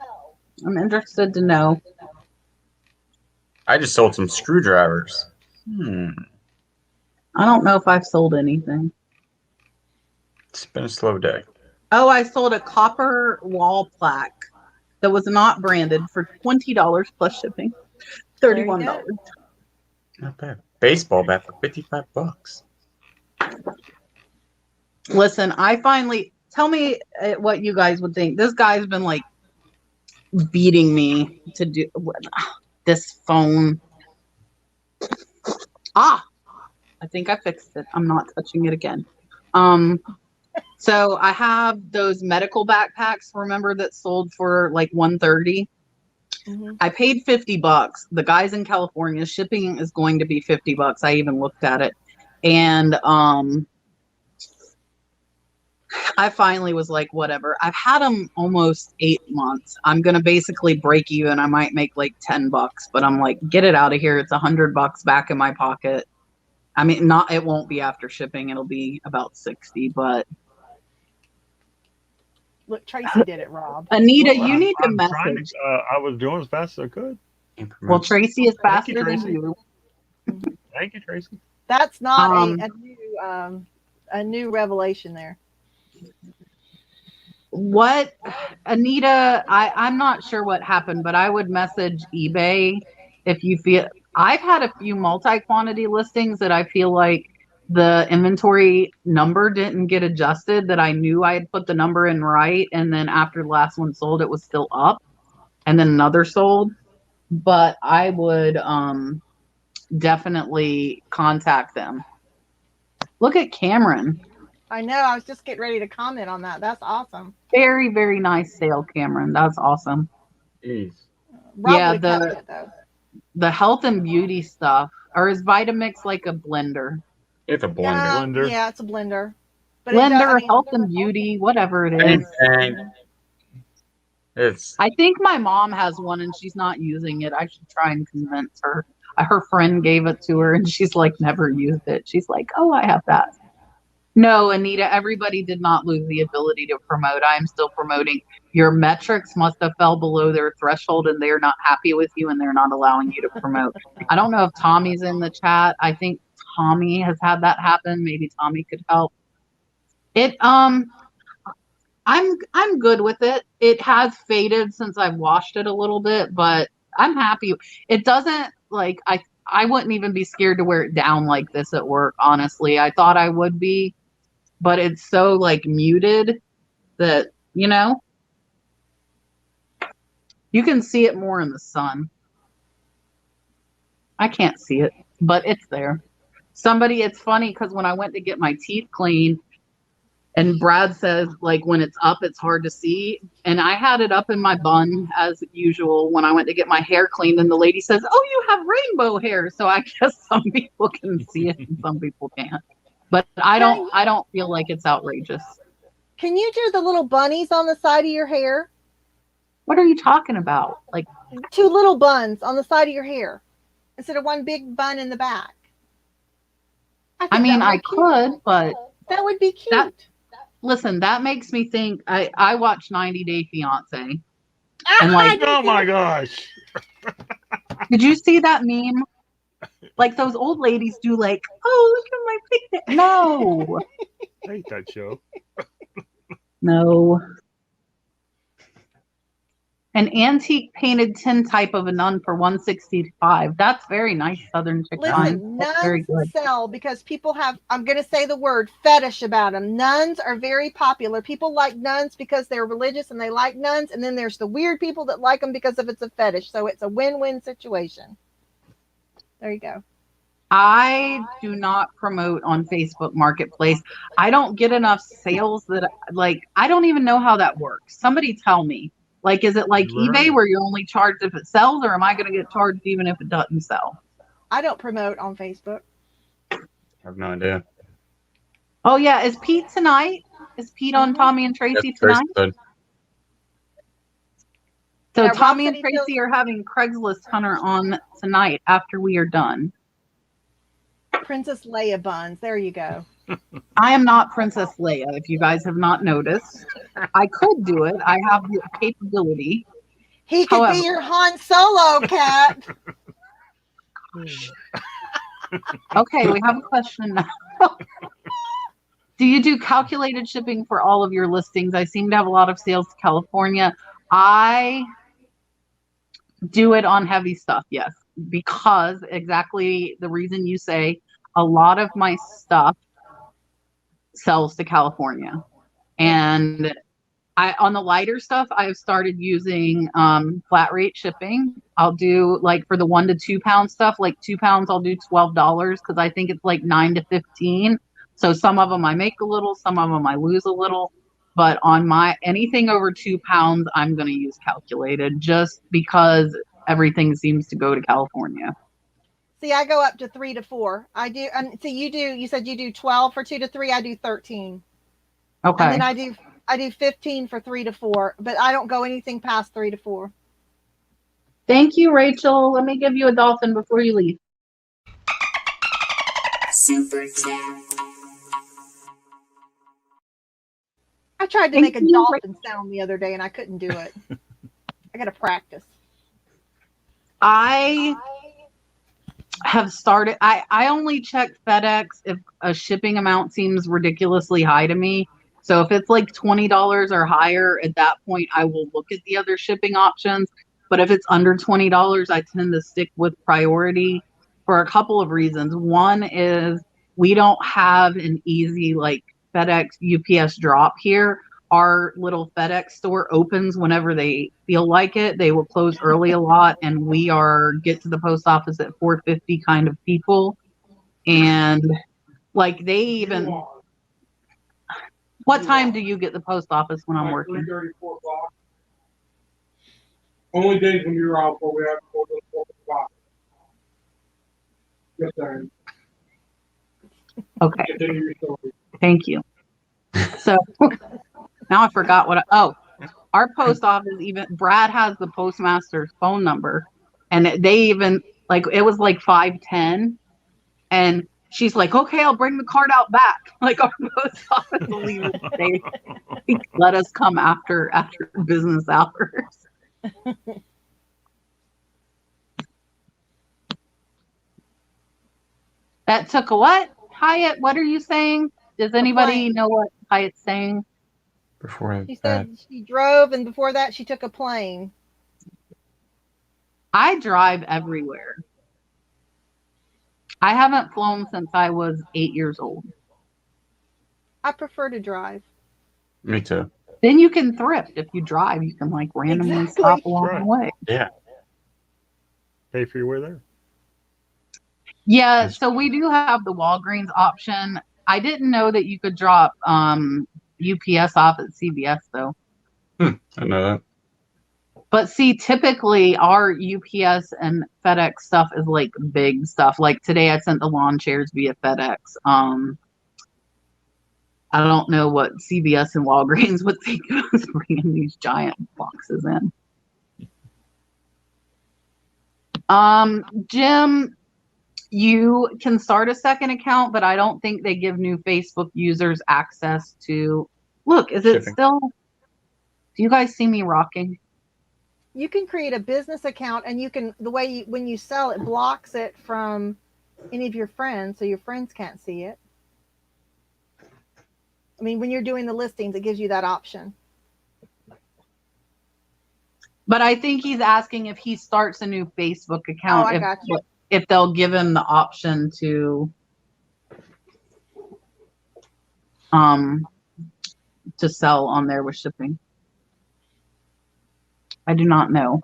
I'm interested to know. I just sold some screwdrivers. I don't know if I've sold anything. It's been a slow day. Oh, I sold a copper wall plaque that was not branded for $20 plus shipping. $31. Not bad. Baseball bat for $55. Listen, I finally, tell me what you guys would think. This guy's been like beating me to do this phone. I think I fixed it. I'm not touching it again. So I have those medical backpacks, remember, that sold for like $130. Mm-hmm. I paid $50. The guys in California, shipping is going to be $50. I even looked at it. And I finally was like, whatever. I've had them almost 8 months. I'm gonna basically break even. I might make like $10, but I'm like, get it out of here. It's $100 back in my pocket. I mean, not it won't be after shipping. It'll be about 60. But Look, Tracy did it, Rob. Anita, Well, you need to I'm trying message. to, I was doing as fast as I could. Well, Tracy is Thank you, faster than Tracy. you. Thank you, Tracy. That's not Um, a new revelation there. What, Anita? I'm not sure what happened, but I would message eBay if you feel. I've had a few multi-quantity listings that I feel like the inventory number didn't get adjusted, that I knew I had put the number in right, and then after the last one sold, it was still up, and then another sold. But I would definitely contact them. Look at Cameron. I know. I was just getting ready to comment on that. That's awesome. Very, very nice sale, Cameron. That's awesome. Jeez. Rob Yeah, would have kept it though. The health and beauty stuff, or is Vitamix like a blender? It's a blender. Blender. Yeah, it's a blender. But Blender, health and beauty, whatever it Same is. thing. It's I think my mom has one and she's not using it. I should try and convince her. Her friend gave it to her and she's like never used it. She's like, oh, I have that. No, Anita, everybody did not lose the ability to promote. I am still promoting. Your metrics must have fell below their threshold and they're not happy with you and they're not allowing you to promote. I don't know if Tommy's in the chat. I think Tommy has had that happen. Maybe Tommy could help. I'm good with it. It has faded since I've washed it a little bit, but I'm happy. It doesn't like I wouldn't even be scared to wear it down like this at work, honestly. I thought I would be, but it's so like muted that, you know, you can see it more in the sun. I can't see it, but it's there. It's funny because when I went to get my teeth cleaned, and Brad says, like, when it's up, it's hard to see. And I had it up in my bun, as usual, when I went to get my hair cleaned. And the lady says, oh, you have rainbow hair. So I guess some people can see it and some people can't. But I don't feel like it's outrageous. Can you do the little bunnies on the side of your hair? What are you talking about? Like 2 little buns on the side of your hair instead of 1 big bun in the back. I mean, I could, but that would be cute. Listen, that makes me think. I watch 90 Day Fiance, Ah, and like, Oh my gosh. did you see that meme? Like those old ladies do, like, oh, look at my picnic. No, I hate that show. no. An antique painted tin type of a nun for $165. That's very nice, Southern chick pine. Listen, That's very nuns good. sell because people have, I'm going to say the word, fetish about them. Nuns are very popular. People like nuns because they're religious and they like nuns. And then there's the weird people that like them because of it's a fetish. So it's a win-win situation. There you go. I do not promote on Facebook Marketplace. I don't get enough sales that, like, I don't even know how that works. Somebody tell me. Like, is it like Right. eBay where you're only charged if it sells, or am I going to get charged even if it doesn't sell? I don't promote on Facebook. I have no idea. Oh, yeah. Is Pete tonight? Is Pete on Tommy and Tracy That's Tracy tonight? said. So Yeah, Rob Tommy said and he Tracy feels- are having Craigslist Hunter on tonight after we are done. Princess Leia buns. There you go. I am not Princess Leia, if you guys have not noticed. I could do it. I have the capability. He could However- be your Han Solo, Cat. Okay, we have a question now. Do you do calculated shipping for all of your listings? I seem to have a lot of sales to California. I do it on heavy stuff, yes, because exactly the reason you say, a lot of my stuff sells to California. And on the lighter stuff, I've started using flat rate shipping. I'll do, like, for the 1 to 2 pound stuff, like 2 pounds, I'll do $12 because I think it's like 9 to 15. So some of them I make a little, some of them I lose a little. But on anything over 2 pounds, I'm going to use calculated just because everything seems to go to California. See, I go up to 3 to 4. I do. So you said you do 12 for 2 to 3. I do 13. Okay. And then I do 15 for 3 to 4, but I don't go anything past 3 to 4. Thank you, Rachel. Let me give you a dolphin before you leave. Super chat. I tried to Thank make a you, dolphin sound the other day and I couldn't do it. I got to practice. I have started. I only check FedEx if a shipping amount seems ridiculously high to me. So if it's like $20 or higher, at that point I will look at the other shipping options. But if it's under $20, I tend to stick with priority for a couple of reasons. One is we don't have an easy like FedEx UPS drop here. Our little FedEx store opens whenever they feel like it. They will close early a lot, and we are get to the post office at 4:50 kind of people. And like they even, what time do you get the post office when I'm working? 3:30, 4 o'clock. Only days when you're out, but we have to go to 4 o'clock. Yes, sir. Okay, Continue your story. thank you. So now I forgot what our post office, even Brad has the postmaster's phone number, and they even like it was like 5:10, and she's like, okay, I'll bring the card out back. Like our post office will even say, let us come after business hours. That took a what? Hyatt, what are you saying? Does anybody know what Hyatt's saying? Before She said she drove, and before that she took a plane. I drive everywhere. I haven't flown since I was 8 years old. I prefer to drive. Me too. Then you can thrift. If you drive, you can like randomly stop along the way. Yeah. Pay for your way there. Yeah, so we do have the Walgreens option. I didn't know that you could drop UPS off at CVS though. I know that. But see, typically our UPS and FedEx stuff is like big stuff. Like today I sent the lawn chairs via FedEx. I don't know what CVS and Walgreens would think of us bringing these giant boxes in. Jim, you can start a second account, but I don't think they give new Facebook users access to. Look, is it still? Do you guys see me rocking? You can create a business account, and you can when you sell it blocks it from any of your friends, so your friends can't see it. I mean, when you're doing the listings, it gives you that option. But I think he's asking if he starts a new Facebook account, I got you. If they'll give him the option to sell on there with shipping. I do not know.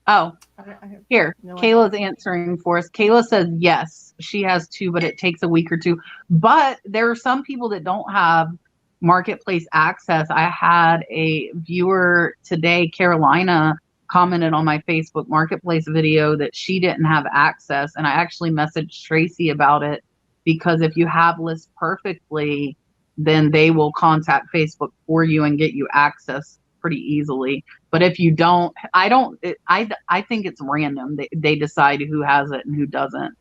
Oh, here, Kayla's answering for us. Kayla says yes, she has 2, but it takes a week or 2. But there are some people that don't have marketplace access. I had a viewer today, Carolina, commented on my Facebook marketplace video that she didn't have access, and I actually messaged Tracy about it, because if you have lists perfectly, then they will contact Facebook for you and get you access pretty easily. But if you don't, I think it's random. They decide who has it and who doesn't.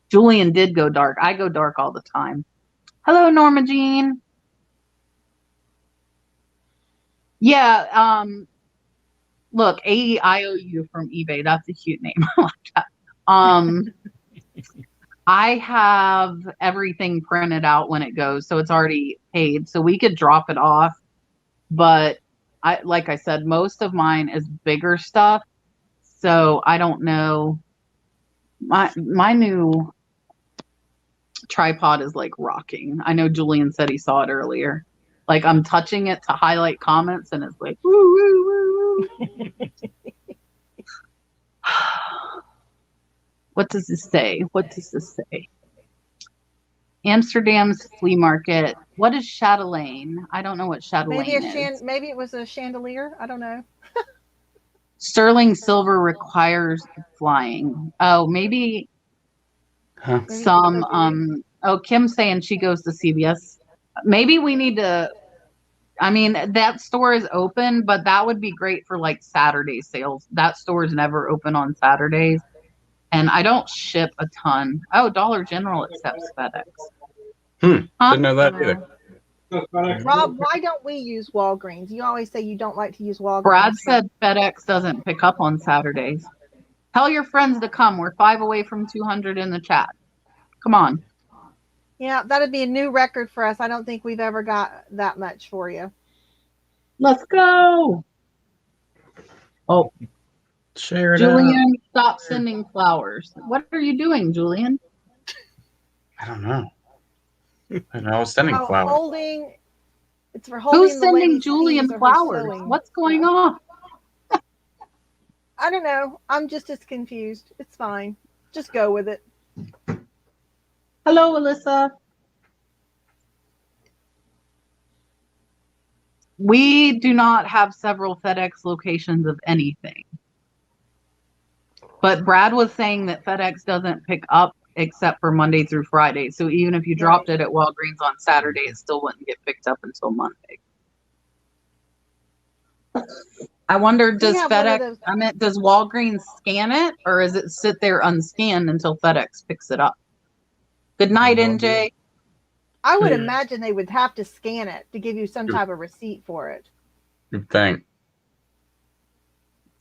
Julian did go dark. I go dark all the time. Hello, Norma Jean. Yeah, look, AEIOU from eBay. That's a cute name. I like that. I have everything printed out when it goes, so it's already paid. So we could drop it off. But like I said, most of mine is bigger stuff. So I don't know. My new tripod is like rocking. I know Julian said he saw it earlier. Like I'm touching it to highlight comments, and it's like woo woo woo woo. What does this say? What does this say? Amsterdam's flea market. What is chatelaine? I don't know what chatelaine is. Maybe it was a chandelier. I don't know. Sterling silver requires flying. Oh, maybe some. Oh, Kim's saying she goes to CVS. Maybe we need to I mean, that store is open, but that would be great for like Saturday sales. That store is never open on Saturdays. And I don't ship a ton. Oh, Dollar General accepts FedEx. Huh? Didn't know that either. Rob, why don't we use Walgreens? You always say you don't like to use Walgreens. Brad said FedEx doesn't pick up on Saturdays. Tell your friends to come. We're 5 away from 200 in the chat. Come on. Yeah, that'd be a new record for us. I don't think we've ever got that much for you. Let's go. Oh, Share it Julian, stop sending flowers. What are you doing, Julian? I don't know. And I was sending Oh, flowers. It's for holding. Who's the sending lady's Julian keys or her flowers? sewing. What's going on? I don't know. I'm just as confused. It's fine. Just go with it. Hello, Alyssa. We do not have several FedEx locations of anything. But Brad was saying that FedEx doesn't pick up except for Monday through Friday. So even if you dropped it at Walgreens on Saturday, it still wouldn't get picked up until Monday. I wonder, does FedEx, I meant, does Walgreens scan it, or is it sit there unscanned until FedEx picks it up? Good night, NJ. I would imagine they would have to scan it to give you some type of receipt for it. Good thing.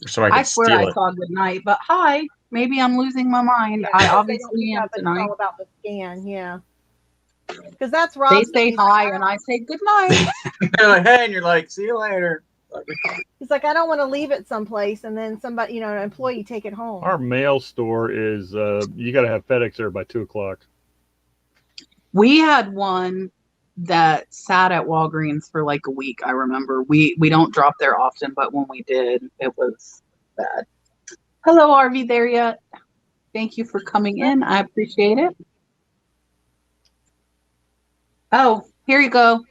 So I swear I saw good night, but hi. Maybe I'm losing my mind. Yeah, I obviously am tonight. It's all about the scan, yeah. Because that's They Rob's. say hi and I say good night. They're like, hey, and you're like, see you later. He's like, I don't want to leave it someplace and then somebody, an employee take it home. Our mail store is you got to have FedEx there by 2:00. We had one that sat at Walgreens for like a week. I remember we don't drop there often, but when we did, it was bad. Hello, RV there yet? Thank you for coming in. I appreciate it. Oh, here you go.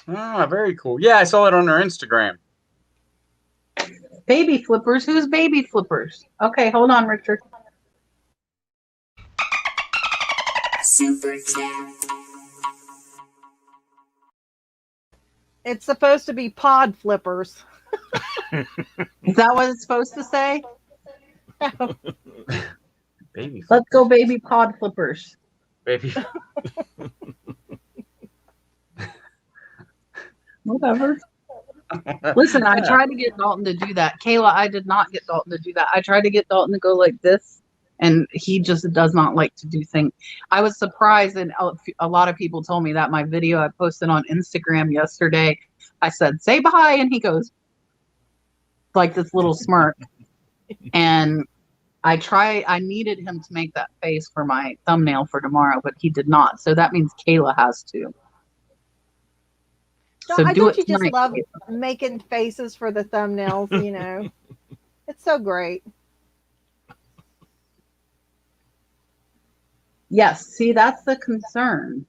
Ah, very cool. Yeah, I saw it on their Instagram. Baby flippers. Who's baby flippers? Okay, hold on, Richard. Super chat. It's supposed to be pod flippers. Is that what it's supposed to say? Baby. Let's go, baby pod flippers. Baby. Whatever. Listen, I tried to get Dalton to do that. Kayla, I did not get Dalton to do that. I tried to get Dalton to go like this, and he just does not like to do things. I was surprised, and a lot of people told me that my video I posted on Instagram yesterday, I said, say bye, and he goes like this little smirk. And I needed him to make that face for my thumbnail for tomorrow, but he did not. So that means Kayla has to. So I do don't it you tonight, just love Kayla. making faces for the thumbnails, It's so great. Yes, see, that's the concern.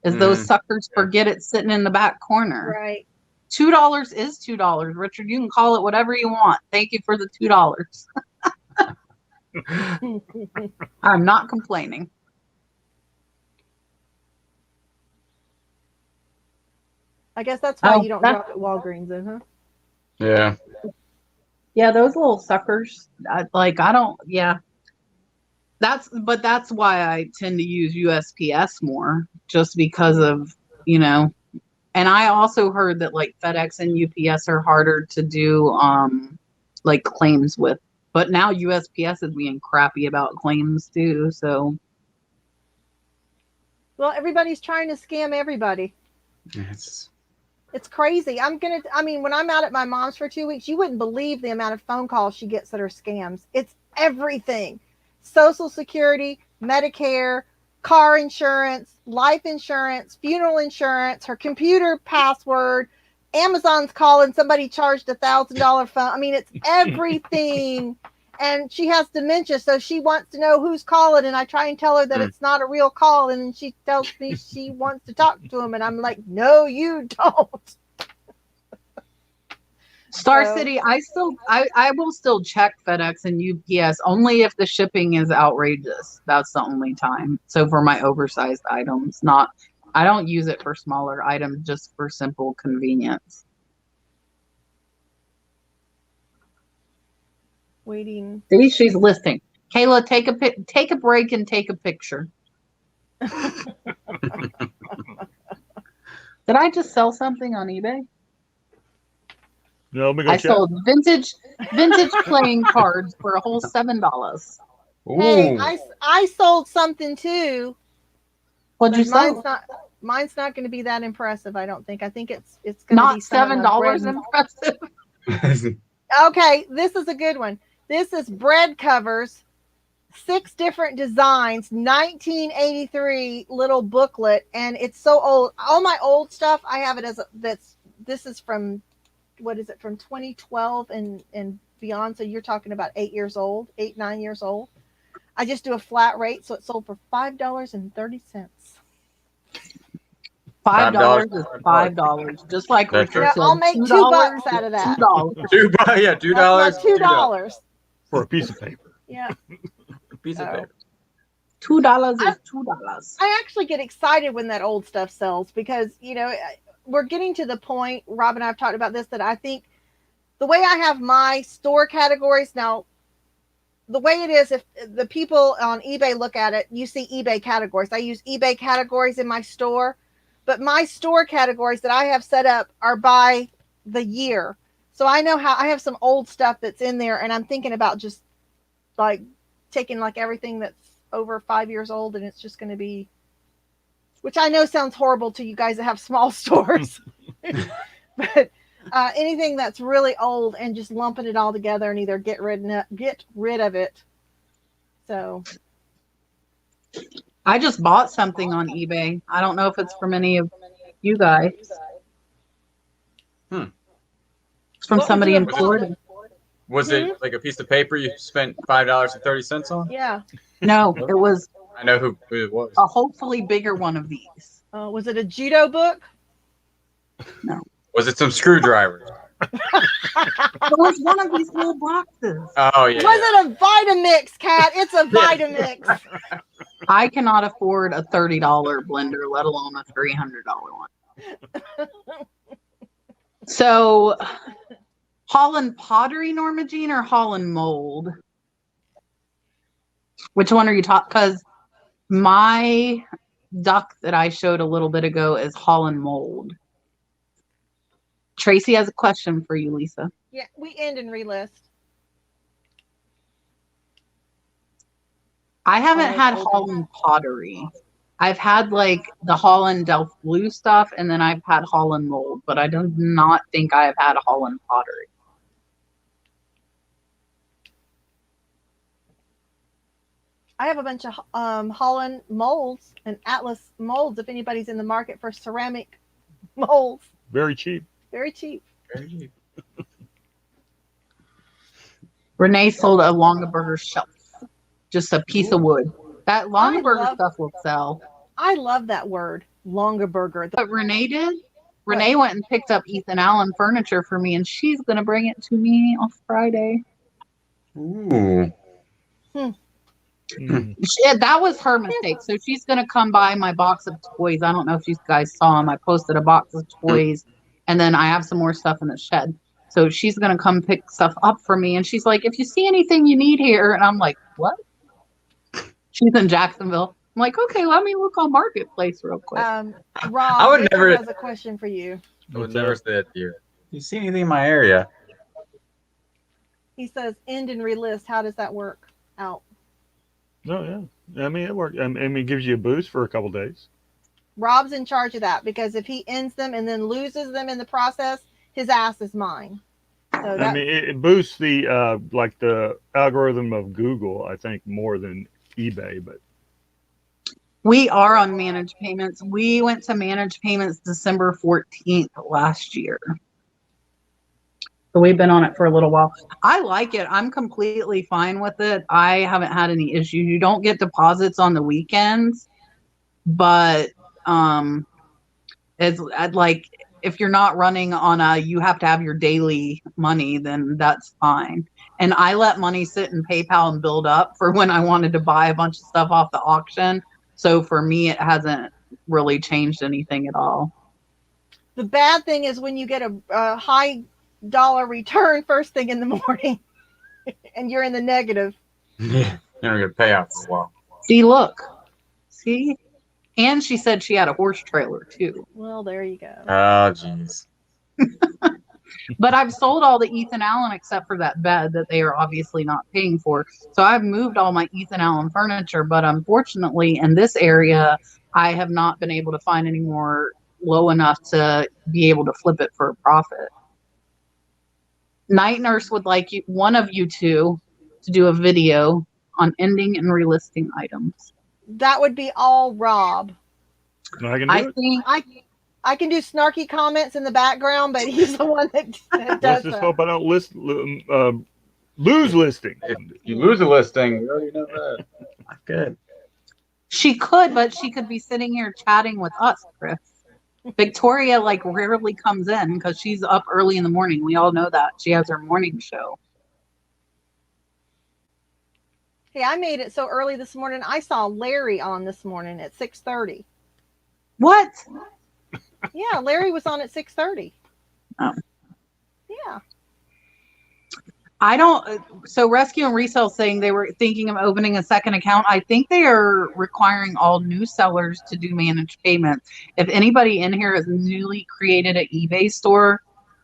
Is those suckers forget it's sitting in the back corner. Right. $2 is $2. Richard, you can call it whatever you want. Thank you for the $2. I'm not complaining. I guess that's why you don't drop at Walgreens then, huh? Yeah. Yeah, those little suckers. That's why I tend to use USPS more, just because of, and I also heard that like FedEx and UPS are harder to do like claims with. But now USPS is being crappy about claims too, so. Well, everybody's trying to scam everybody. It's crazy. When I'm out at my mom's for 2 weeks, you wouldn't believe the amount of phone calls she gets that are scams. It's everything. Social Security, Medicare, car insurance, life insurance, funeral insurance, her computer password, Amazon's calling, somebody charged $1,000 phone. It's everything. And she has dementia, so she wants to know who's calling, and I try and tell her that it's not a real call, and she tells me she wants to talk to him, and I'm like, no, you don't. Star City, I will still check FedEx and UPS only if the shipping is outrageous. That's the only time. So for my oversized items, not I don't use it for smaller items, just for simple convenience. Waiting. See, she's listing. Kayla, take a break and take a picture. Did I just sell something on eBay? No, let me go I check. sold vintage playing cards for a whole $7. Hey, Ooh. I sold something too. What'd you But sell? mine's not going to be that impressive. I don't think. I think it's going to be Not some of the bread $7 and- impressive. Okay, this is a good one. This is bread covers, 6 different designs, 1983 little booklet, and it's so old. All my old stuff, I have it as this is from, what is it, from 2012 and beyond. So you're talking about 9 years old. I just do a flat rate, so it sold for $5.30. $5 is $5, just like That's Richard right. said. I'll make $2 out of that. $2. Yeah, $2. That's my $2. For a piece of paper. Yeah. Piece of paper. $2 is $2. I actually get excited when that old stuff sells because, we're getting to the point, Rob and I have talked about this, that I think the way I have my store categories now, the way it is, if the people on eBay look at it, you see eBay categories. I use eBay categories in my store, but my store categories that I have set up are by the year. So I know how I have some old stuff that's in there, and I'm thinking about just like taking like everything that's over 5 years old, and it's just going to be, which I know sounds horrible to you guys that have small stores, but anything that's really old and just lumping it all together and either get rid of it. So I just bought something on eBay. I don't know if it's from any of you guys. It's from What somebody was in it? Florida. Was it like a piece of paper you spent $5.30 on? yeah, No, it was I know who it was. a hopefully bigger one of these. was it a judo book? Was it some screwdrivers? It was one of these little boxes. Oh yeah. Was it a Vitamix, Cat? It's a Vitamix. I cannot afford a $30 blender, let alone a $300 one. So, Holland pottery, Norma Jean, or Holland mold? Which one are you talking? Because my duck that I showed a little bit ago is Holland mold. Tracy has a question for you, Lisa. Yeah, we end and relist. I haven't Oh, had okay. Holland pottery. I've had like the Holland Delft blue stuff, and then I've had Holland mold, but I do not think I have had Holland pottery. I have a bunch of Holland molds and Atlas molds. If anybody's in the market for ceramic molds, Very cheap. very cheap. Very cheap. Renee sold a Longaberger shelf, just a piece of wood. That Longaberger love- stuff will sell. I love that word, Longaberger. What Renee did, Renee went and picked up Ethan Allen furniture for me, and she's going to bring it to me on Friday. Ooh. That was her mistake. So she's going to come buy my box of toys. I don't know if you guys saw them. I posted a box of toys, and then I have some more stuff in the shed. So she's going to come pick stuff up for me. And she's like, if you see anything you need here. And I'm like, what? She's in Jacksonville. I'm like, okay, let me look on Marketplace real quick. Rob, I would Richard never- has a question for you. I would never say that to you. You see anything in my area? He says, end and relist. How does that work out? Oh yeah. I mean it worked. I mean it gives you a boost for a couple days. Rob's in charge of that because if he ends them and then loses them in the process, his ass is mine. So I that, mean it boosts the like the algorithm of Google, I think, more than eBay, but We are on managed payments. We went to managed payments December 14th last year. So we've been on it for a little while. I like it. I'm completely fine with it. I haven't had any issues. You don't get deposits on the weekends, but it's like if you're not running on you have to have your daily money, then that's fine. And I let money sit in PayPal and build up for when I wanted to buy a bunch of stuff off the auction. So for me, it hasn't really changed anything at all. The bad thing is when you get a high dollar return first thing in the morning and you're in the negative. Yeah, you're gonna get payout for a while. See, look. See? And she said she had a horse trailer too. Well, there you go. Oh, jeez. But I've sold all the Ethan Allen except for that bed that they are obviously not paying for. So I've moved all my Ethan Allen furniture, but unfortunately in this area, I have not been able to find any more low enough to be able to flip it for a profit. Night Nurse would like one of you two to do a video on ending and relisting items. That would be all Rob. I can do I it. think I can do snarky comments in the background, but he's the one that Let's does just that. hope I don't lose listing. If you lose a listing, we already know that. Not good. she could, but she could be sitting here chatting with us, Chris. Victoria rarely comes in because she's up early in the morning. We all know that. She has her morning show. Hey, I made it so early this morning. I saw Larry on this morning at 6:30. What? Yeah, Larry was on at 6:30. Oh. Yeah. I don't. So Rescue and Resell saying they were thinking of opening a second account. I think they are requiring all new sellers to do managed payments. If anybody in here has newly created an eBay store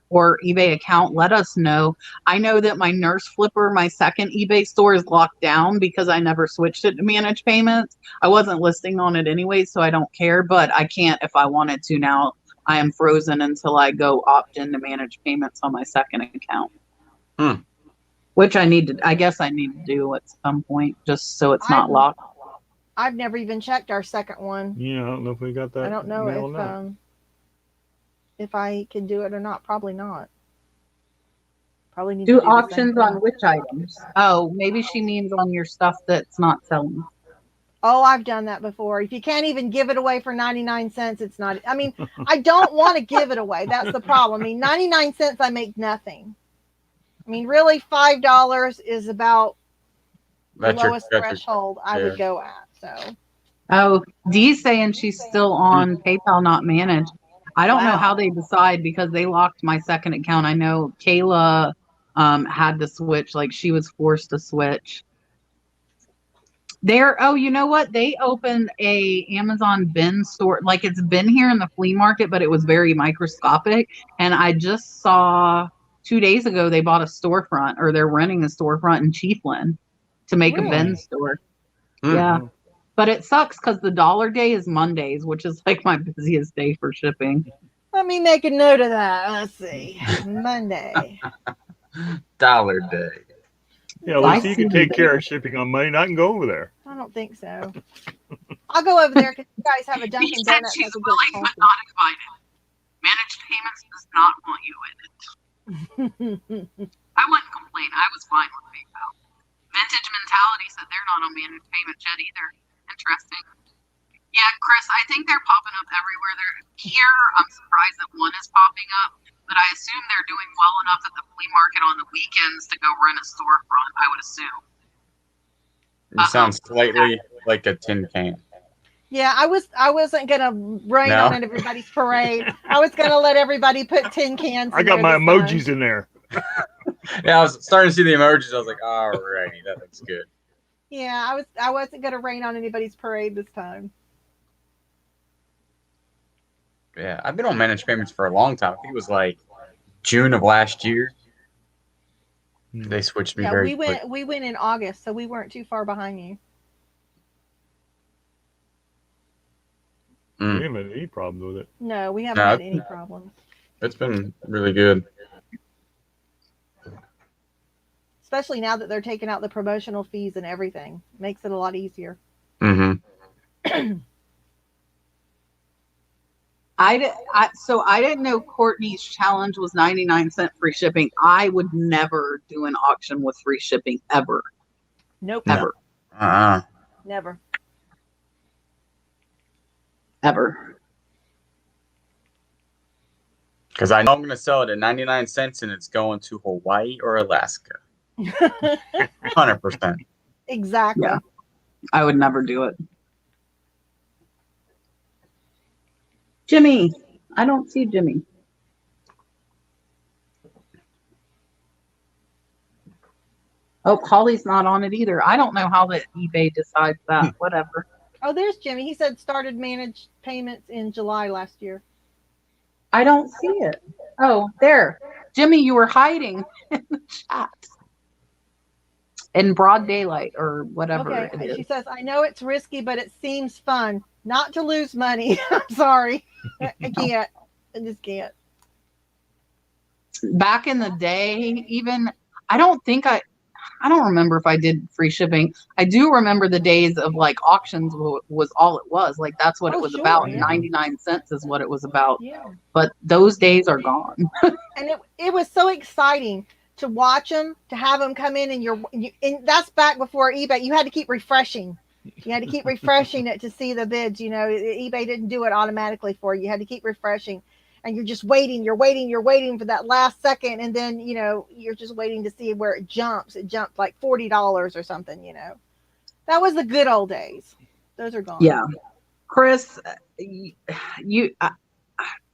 or eBay account, let us know. I know that my Nurse Flipper, my second eBay store, is locked down because I never switched it to managed payments. I wasn't listing on it anyway, so I don't care, but I can't if I wanted to now. I am frozen until I go opt in to manage payments on my second account. Which I guess I need to do at some point just so it's not locked. I've never even checked our second one. Yeah, I don't know if we got that. I don't know if I can do it or not. Probably not. Probably need Do to do auctions on which items? Oh, maybe she means on your stuff that's not selling. Oh, I've done that before. If you can't even give it away for 99 cents, it's not. I mean, I don't want to give it away. That's the problem. I mean, 99 cents, I make nothing. I mean, really, $5 is about the lowest threshold I would go at. So. Oh, Dee's saying she's still on PayPal not managed. I don't know how they decide because they locked my second account. I know Kayla had to switch, she was forced to switch. You know what? They opened a Amazon bin store. It's been here in the flea market, but it was very microscopic. And I just saw 2 days ago they bought a storefront, or they're renting a storefront in Chiefland to make a bin store. Mm-hmm. Yeah. But it sucks because the dollar day is Mondays, which is my busiest day for shipping. Let me make a note of that. Let's see. Monday. Dollar day. Yeah, Lucy, you can take care of shipping on Monday. I can go over there. I don't think so. I'll go over there because you guys have a Dunkin' Donuts. She's willing but not invited. Managed payments does not want you in it. I wouldn't complain. I was fine with PayPal. Vintage Mentality said they're not on managed payments yet either. Interesting. Yeah, Chris, I think they're popping up everywhere. They're here. I'm surprised that one is popping up, but I assume they're doing well enough at the flea market on the weekends to go rent a storefront, I would assume. You sound slightly like a tin can. Yeah, I wasn't gonna rain on everybody's parade. I was gonna let everybody put tin cans. I got my emojis in there. Yeah, I was starting to see the emojis. I was like, alrighty, that looks good. Yeah, I wasn't gonna rain on anybody's parade this time. Yeah, I've been on managed payments for a long time. I think it was June of last year. They switched me very quick. We went in August, so we weren't too far behind you. We haven't had any problems with it. No, we haven't had any problems. It's been really good. Especially now that they're taking out the promotional fees and everything. Makes it a lot easier. Mm-hmm. So I didn't know Courtney's challenge was 99-cent free shipping. I would never do an auction with free shipping ever. Nope. Ever. Never. Ever. Because I know I'm going to sell it at 99 cents and it's going to Hawaii or Alaska. 100%. Exactly. Yeah. I would never do it. Jimmy. I don't see Jimmy. Oh, Holly's not on it either. I don't know how that eBay decides that. Whatever. Oh, there's Jimmy. He said started managed payments in July last year. I don't see it. Oh, there. Jimmy, you were hiding in the chat. In broad daylight or whatever Okay. it is. She says, I know it's risky, but it seems fun. Not to lose money. I'm sorry. I can't. I just can't. Back in the day, even I don't remember if I did free shipping. I do remember the days of like auctions was all it was. Like that's what it was sure, about. yeah. 99 cents is what it was about. Yeah. But those days are gone. And it was so exciting to watch them, to have them come in, and that's back before eBay. You had to keep refreshing. You had to keep refreshing it to see the bids. You know, eBay didn't do it automatically for you. You had to keep refreshing, and you're just waiting. You're waiting for that last second, and then you're just waiting to see where it jumps. It jumped like $40 or something. That was the good old days. Those are gone. Yeah, Chris,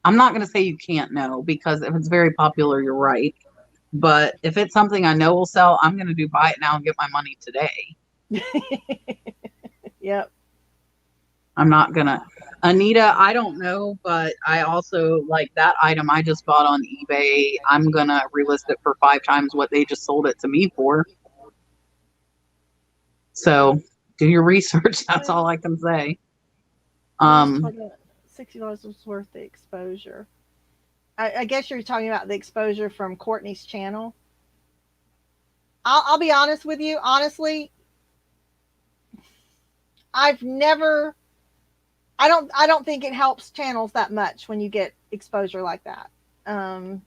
I'm not going to say you can't know, because if it's very popular, you're right. But if it's something I know will sell, I'm going to do buy it now and get my money today. Yep. I'm not going to. Anita, I don't know, but I also like that item I just bought on eBay. I'm going to relist it for 5 times what they just sold it to me for. So do your research. That's all I can say. $60 was worth the exposure. I guess you're talking about the exposure from Courtney's channel. I'll be honest with you. Honestly, I don't think it helps channels that much when you get exposure like that. To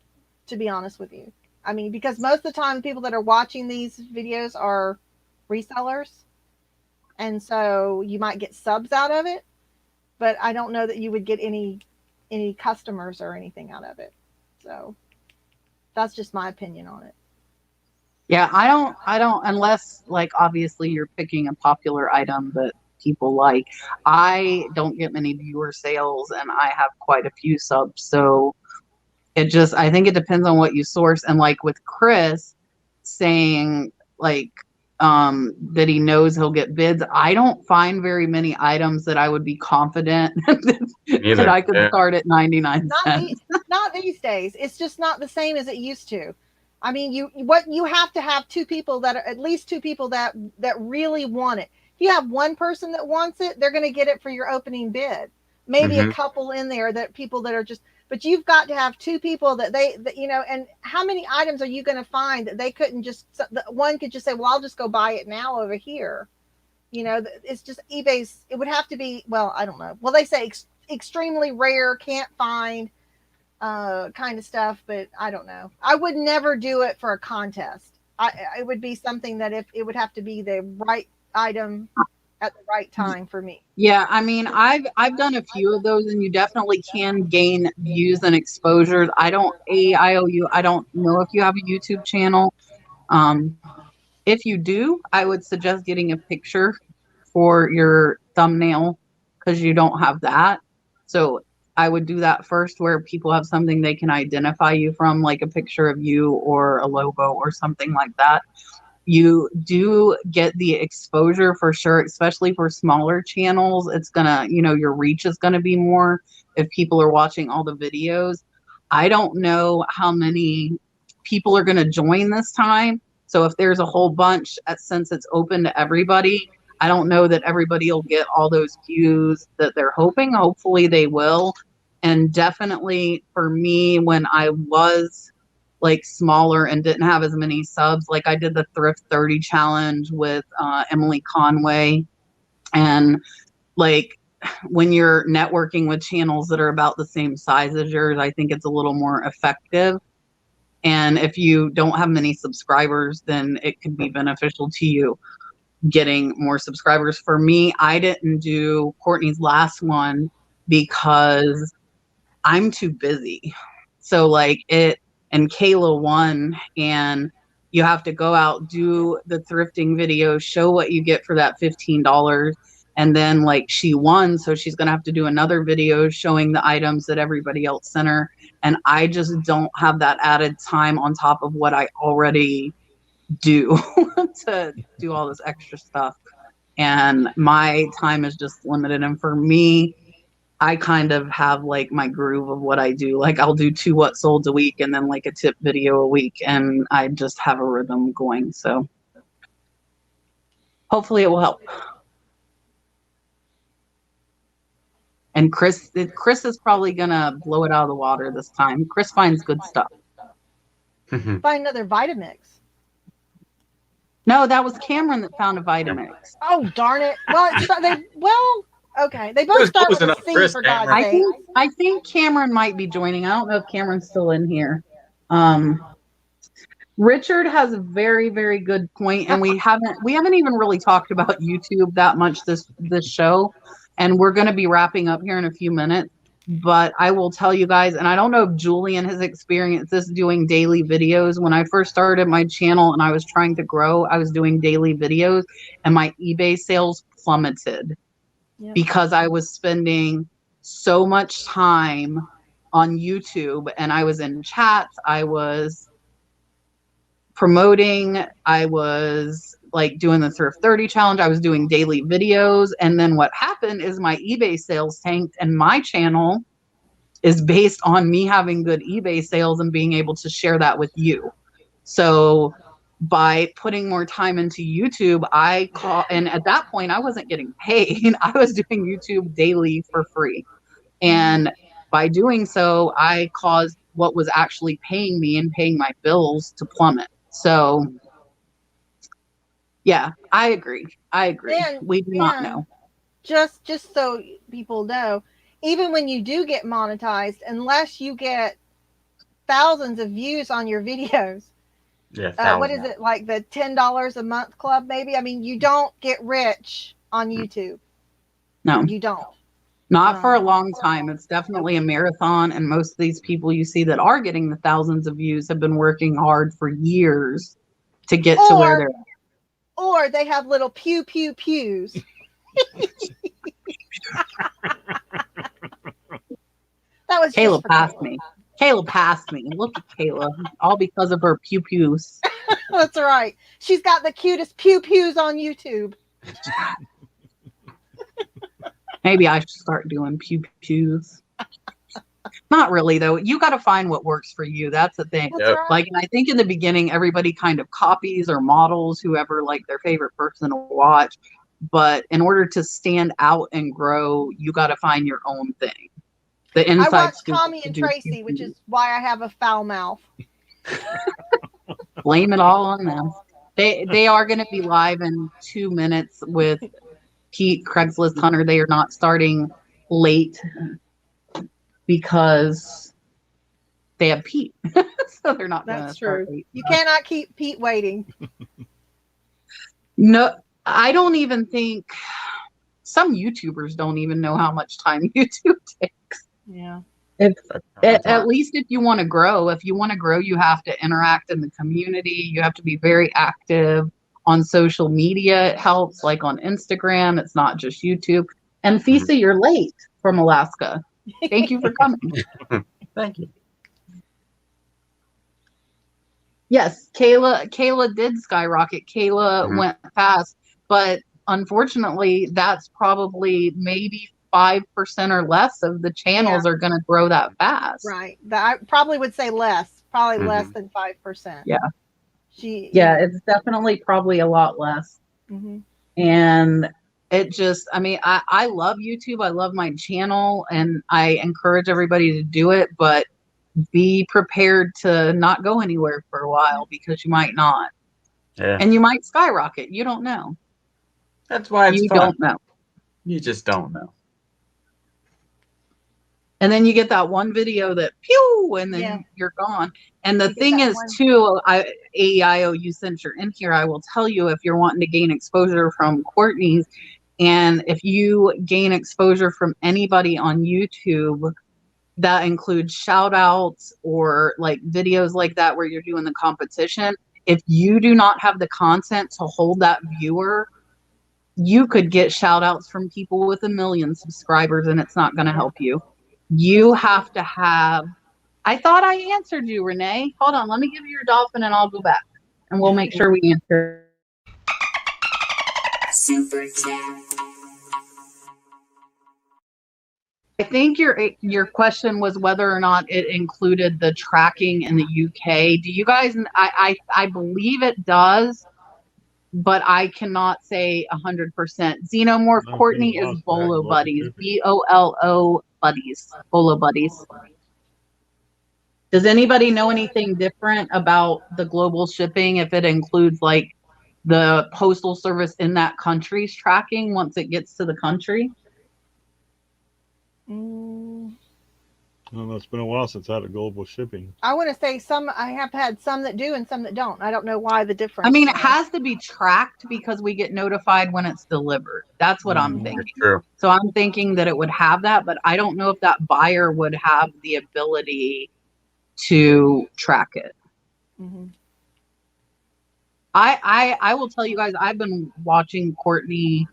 be honest with you. I mean, because most of the time people that are watching these videos are resellers. And so you might get subs out of it, but I don't know that you would get any customers or anything out of it. So that's just my opinion on it. Yeah, I don't, unless like obviously you're picking a popular item that people like. I don't get many viewer sales and I have quite a few subs. So I think it depends on what you source. And like with Chris saying like, that he knows he'll get bids. I don't find very many items that I would be confident that I could start at 99 cents. Not these days. It's just not the same as it used to. I mean, you have to have two people that are at least two people that really want it. If you have one person that wants it, they're going to get it for your opening bid. Maybe a couple in there that people that are just, but you've got to have two people that and how many items are you going to find that they couldn't just, one could just say, well, I'll just go buy it now over here. It's just eBay's, it would have to be, well, I don't know. Well, they say extremely rare, can't find kind of stuff, but I don't know. I would never do it for a contest. It would be something that if it would have to be the right item at the right time for me. Yeah, I mean, I've done a few of those, and you definitely can gain views and exposures. I don't know if you have a YouTube channel. If you do, I would suggest getting a picture for your thumbnail, because you don't have that. So I would do that first, where people have something they can identify you from, like a picture of you or a logo or something like that. You do get the exposure for sure, especially for smaller channels. It's gonna, your reach is gonna be more if people are watching all the videos. I don't know how many people are gonna join this time. So if there's a whole bunch, since it's open to everybody, I don't know that everybody will get all those views that they're hoping. Hopefully they will. And definitely for me, when I was like smaller and didn't have as many subs, like I did the Thrift 30 challenge with Emily Conway, and like when you're networking with channels that are about the same size as yours, I think it's a little more effective. And if you don't have many subscribers, then it could be beneficial to you getting more subscribers. For me, I didn't do Courtney's last one because I'm too busy. So like and Kayla won, and you have to go out, do the thrifting video, show what you get for that $15. and then like she won, so she's gonna have to do another video showing the items that everybody else sent her, and I just don't have that added time on top of what I already do to do all this extra stuff, and my time is just limited. And for me, I kind of have like my groove of what I do. Like I'll do 2 what solds a week and then like a tip video a week, and I just have a rhythm going. So hopefully it will help. And Chris is probably gonna blow it out of the water this time. Chris finds good stuff. Find another Vitamix. No, that was Cameron that found a Vitamix. Oh darn it! Okay. They both start with a C, for God's sake. I think Cameron might be joining. I don't know if Cameron's still in here. Richard has a very, very good point, and we haven't even really talked about YouTube that much this show, and we're going to be wrapping up here in a few minutes. But I will tell you guys, and I don't know if Julian has experienced this doing daily videos. When I first started my channel and I was trying to grow, I was doing daily videos, and my eBay sales plummeted. Yep. Because I was spending so much time on YouTube, and I was in chats, I was promoting, I was like doing the Thrift 30 challenge, I was doing daily videos, and then what happened is my eBay sales tanked, and my channel is based on me having good eBay sales and being able to share that with you. So by putting more time into YouTube, and at that point I wasn't getting paid. I was doing YouTube daily for free. And by doing so, I caused what was actually paying me and paying my bills to plummet. So yeah, I agree. We do not know. Just so people know, even when you do get monetized, unless you get thousands of views on your videos, what is it, like the $10 a month club maybe? I mean, you don't get rich on YouTube. No, you don't. Not for a long time. It's definitely a marathon, and most of these people you see that are getting the thousands of views have been working hard for years to get to where they're at. Or they have little pews. That was Kayla passed me. Kayla passed me. Look at Kayla. All because of her pews. That's right. She's got the cutest pews on YouTube. Maybe I should start doing pews. Not really, though. You got to find what works for you. That's the thing. That's right. Like, and I think in the beginning, everybody kind of copies or models whoever, like, their favorite person to watch. But in order to stand out and grow, you got to find your own thing. The inside I watch scoop Tommy and Tracy, which is why I have a foul mouth. Blame it all on them. They are going to be live in 2 minutes with Pete, Craigslist Hunter. They are not starting late because they have Pete. So they're not going to start late. You cannot keep Pete waiting. No, I don't even think some YouTubers don't even know how much time YouTube takes. Yeah. At least if you want to grow, you have to interact in the community. You have to be very active on social media. It helps, like on Instagram. It's not just YouTube. And Fisa, you're late from Alaska. Thank you for coming. Thank you. Yes, Kayla did skyrocket. Kayla went fast, but unfortunately, that's probably maybe 5% or less of the channels are going to grow that fast. Right. I probably would say less. Probably less than 5%. Yeah. It's definitely probably a lot less. And it just, I mean, I love YouTube. I love my channel, and I encourage everybody to do it, but be prepared to not go anywhere for a while, because you might not. Yeah. And you might skyrocket. You don't know. That's why it's fun. You don't know. You just don't know. And then you get that one video that pew, and then you're gone. And the thing is, too, AEIO, you since you're in here, I will tell you, if you're wanting to gain exposure from Courtney's, and if you gain exposure from anybody on YouTube, that includes shout outs or like videos like that where you're doing the competition. If you do not have the content to hold that viewer, you could get shout outs from people with 1 million subscribers and it's not going to help you. You have to have, I thought I answered you, Renee. Hold on. Let me give you your dolphin and I'll go back and we'll make sure we answer. Super chat. I think your question was whether or not it included the tracking in the UK. Do you guys, I believe it does, but I cannot say 100%. Xenomorph No, Courtney we is lost that Bolo global Buddies. shipping. BOLO Buddies. Bolo Buddies. Does anybody know anything different about the global shipping if it includes like the postal service in that country's tracking once it gets to the country? Well, it's been a while since I had a global shipping. I want to say some. I have had some that do and some that don't. I don't know why the difference. I mean, it has to be tracked because we get notified when it's delivered. That's what I'm thinking. That's true. So I'm thinking that it would have that, but I don't know if that buyer would have the ability to track it. Mm-hmm. I will tell you guys, I've been watching Courtney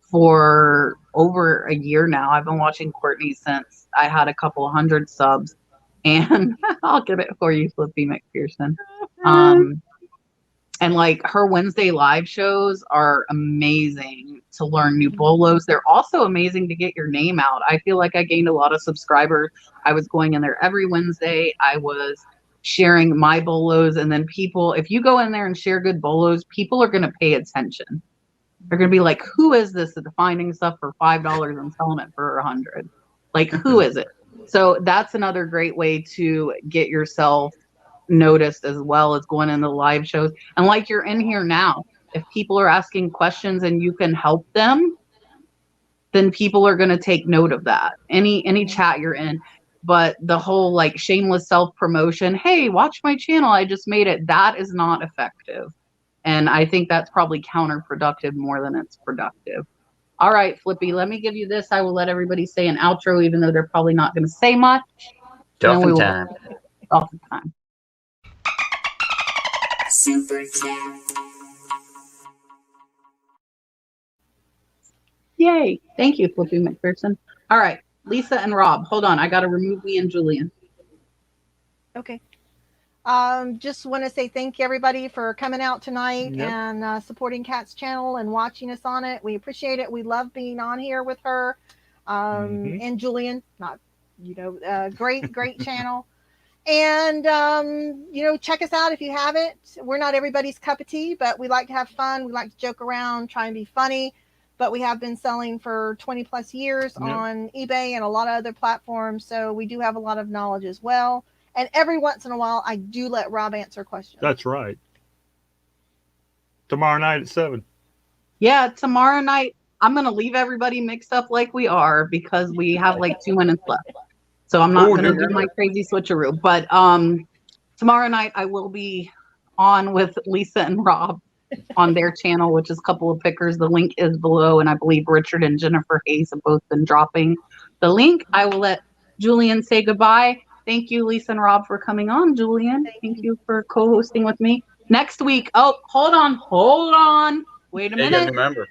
for over a year now. I've been watching Courtney since I had a couple 100 subs, and I'll get it for you, Flippy McPherson. And like her Wednesday live shows are amazing to learn new bolos. They're also amazing to get your name out. I feel like I gained a lot of subscribers. I was going in there every Wednesday. I was sharing my bolos, and then people, if you go in there and share good bolos, people are going to pay attention. They're going to be like, who is this that's finding stuff for $5 and selling it for 100? Like, who is it? So that's another great way to get yourself noticed, as well as going in the live shows. And like you're in here now, if people are asking questions and you can help them, then people are going to take note of that. Any chat you're in. But the whole like shameless self-promotion, hey, watch my channel, I just made it, that is not effective. And I think that's probably counterproductive more than it's productive. All right, Flippy, let me give you this. I will let everybody say an outro, even though they're probably not going to say much. Dolphin time. Dolphin time. Super chat. Yay. Thank you, Flippy McPherson. All right, Lisa and Rob. Hold on. I got to remove me and Julian. Okay. Just want to say thank you, everybody, for coming out tonight and supporting Kat's channel and watching us on it. We appreciate it. We love being on here with her and Julian. Not, great channel. And, check us out if you haven't. We're not everybody's cup of tea, but we like to have fun. We like to joke around, try and be funny. But we have been selling for 20 plus years on eBay and a lot of other platforms. So we do have a lot of knowledge as well. And every once in a while, I do let Rob answer questions. That's right. Tomorrow night at 7. Yeah, tomorrow night, I'm going to leave everybody mixed up like we are because we have like 2 minutes left. So I'm not going to do my crazy switcheroo. But tomorrow night, I will be on with Lisa and Rob on their channel, which is Couple of Pickers. The link is below. And I believe Richard and Jennifer Hayes have both been dropping the link. I will let Julian say goodbye. Thank you, Lisa and Rob, for coming on. Julian, thank you for co-hosting with me. Next week, oh, hold on. Wait a minute. Remember.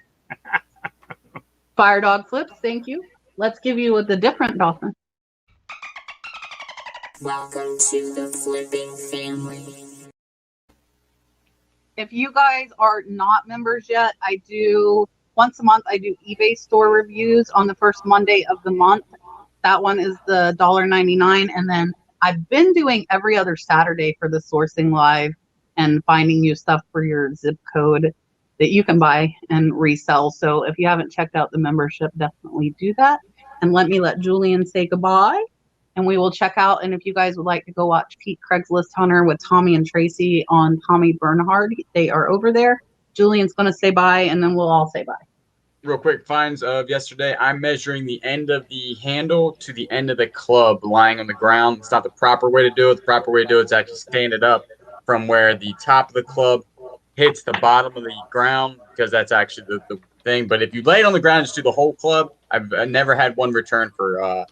Fire Dog Flips, thank you. Let's give you the different dolphin. Welcome to the flipping family. If you guys are not members yet, I do, once a month, I do eBay store reviews on the first Monday of the month. That one is the $1.99. And then I've been doing every other Saturday for the Sourcing Live and finding you stuff for your zip code that you can buy and resell. So if you haven't checked out the membership, definitely do that. And let Julian say goodbye. And we will check out. And if you guys would like to go watch Pete Craigslist Hunter with Tommy and Tracy on Tommy Bernhard, they are over there. Julian's going to say bye, and then we'll all say bye. Real quick, finds of yesterday. I'm measuring the end of the handle to the end of the club lying on the ground. It's not the proper way to do it. The proper way to do it is actually stand it up from where the top of the club hits the bottom of the ground, because that's actually the thing. But if you lay it on the ground and just do the whole club, I've never had one return for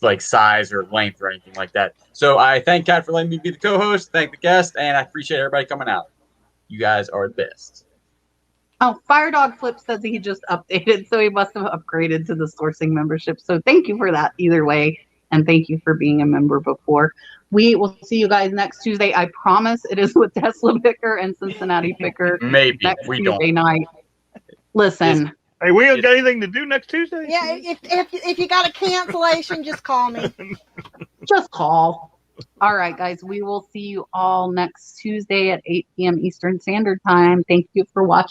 like size or length or anything like that. So I thank Kat for letting me be the co-host. Thank the guest, and I appreciate everybody coming out. You guys are the best. Oh, Firedog Flip says he just updated, so he must have upgraded to the sourcing membership. So thank you for that either way. And thank you for being a member before. We will see you guys next Tuesday. I promise it is with Tesla Picker and Cincinnati Picker Maybe next we Tuesday don't. night. Listen. Hey, we don't got anything to do next Tuesday? Yeah, if you got a cancellation, just call me. Just call. All right, guys. We will see you all next Tuesday at 8 p.m. Eastern Standard Time. Thank you for watching.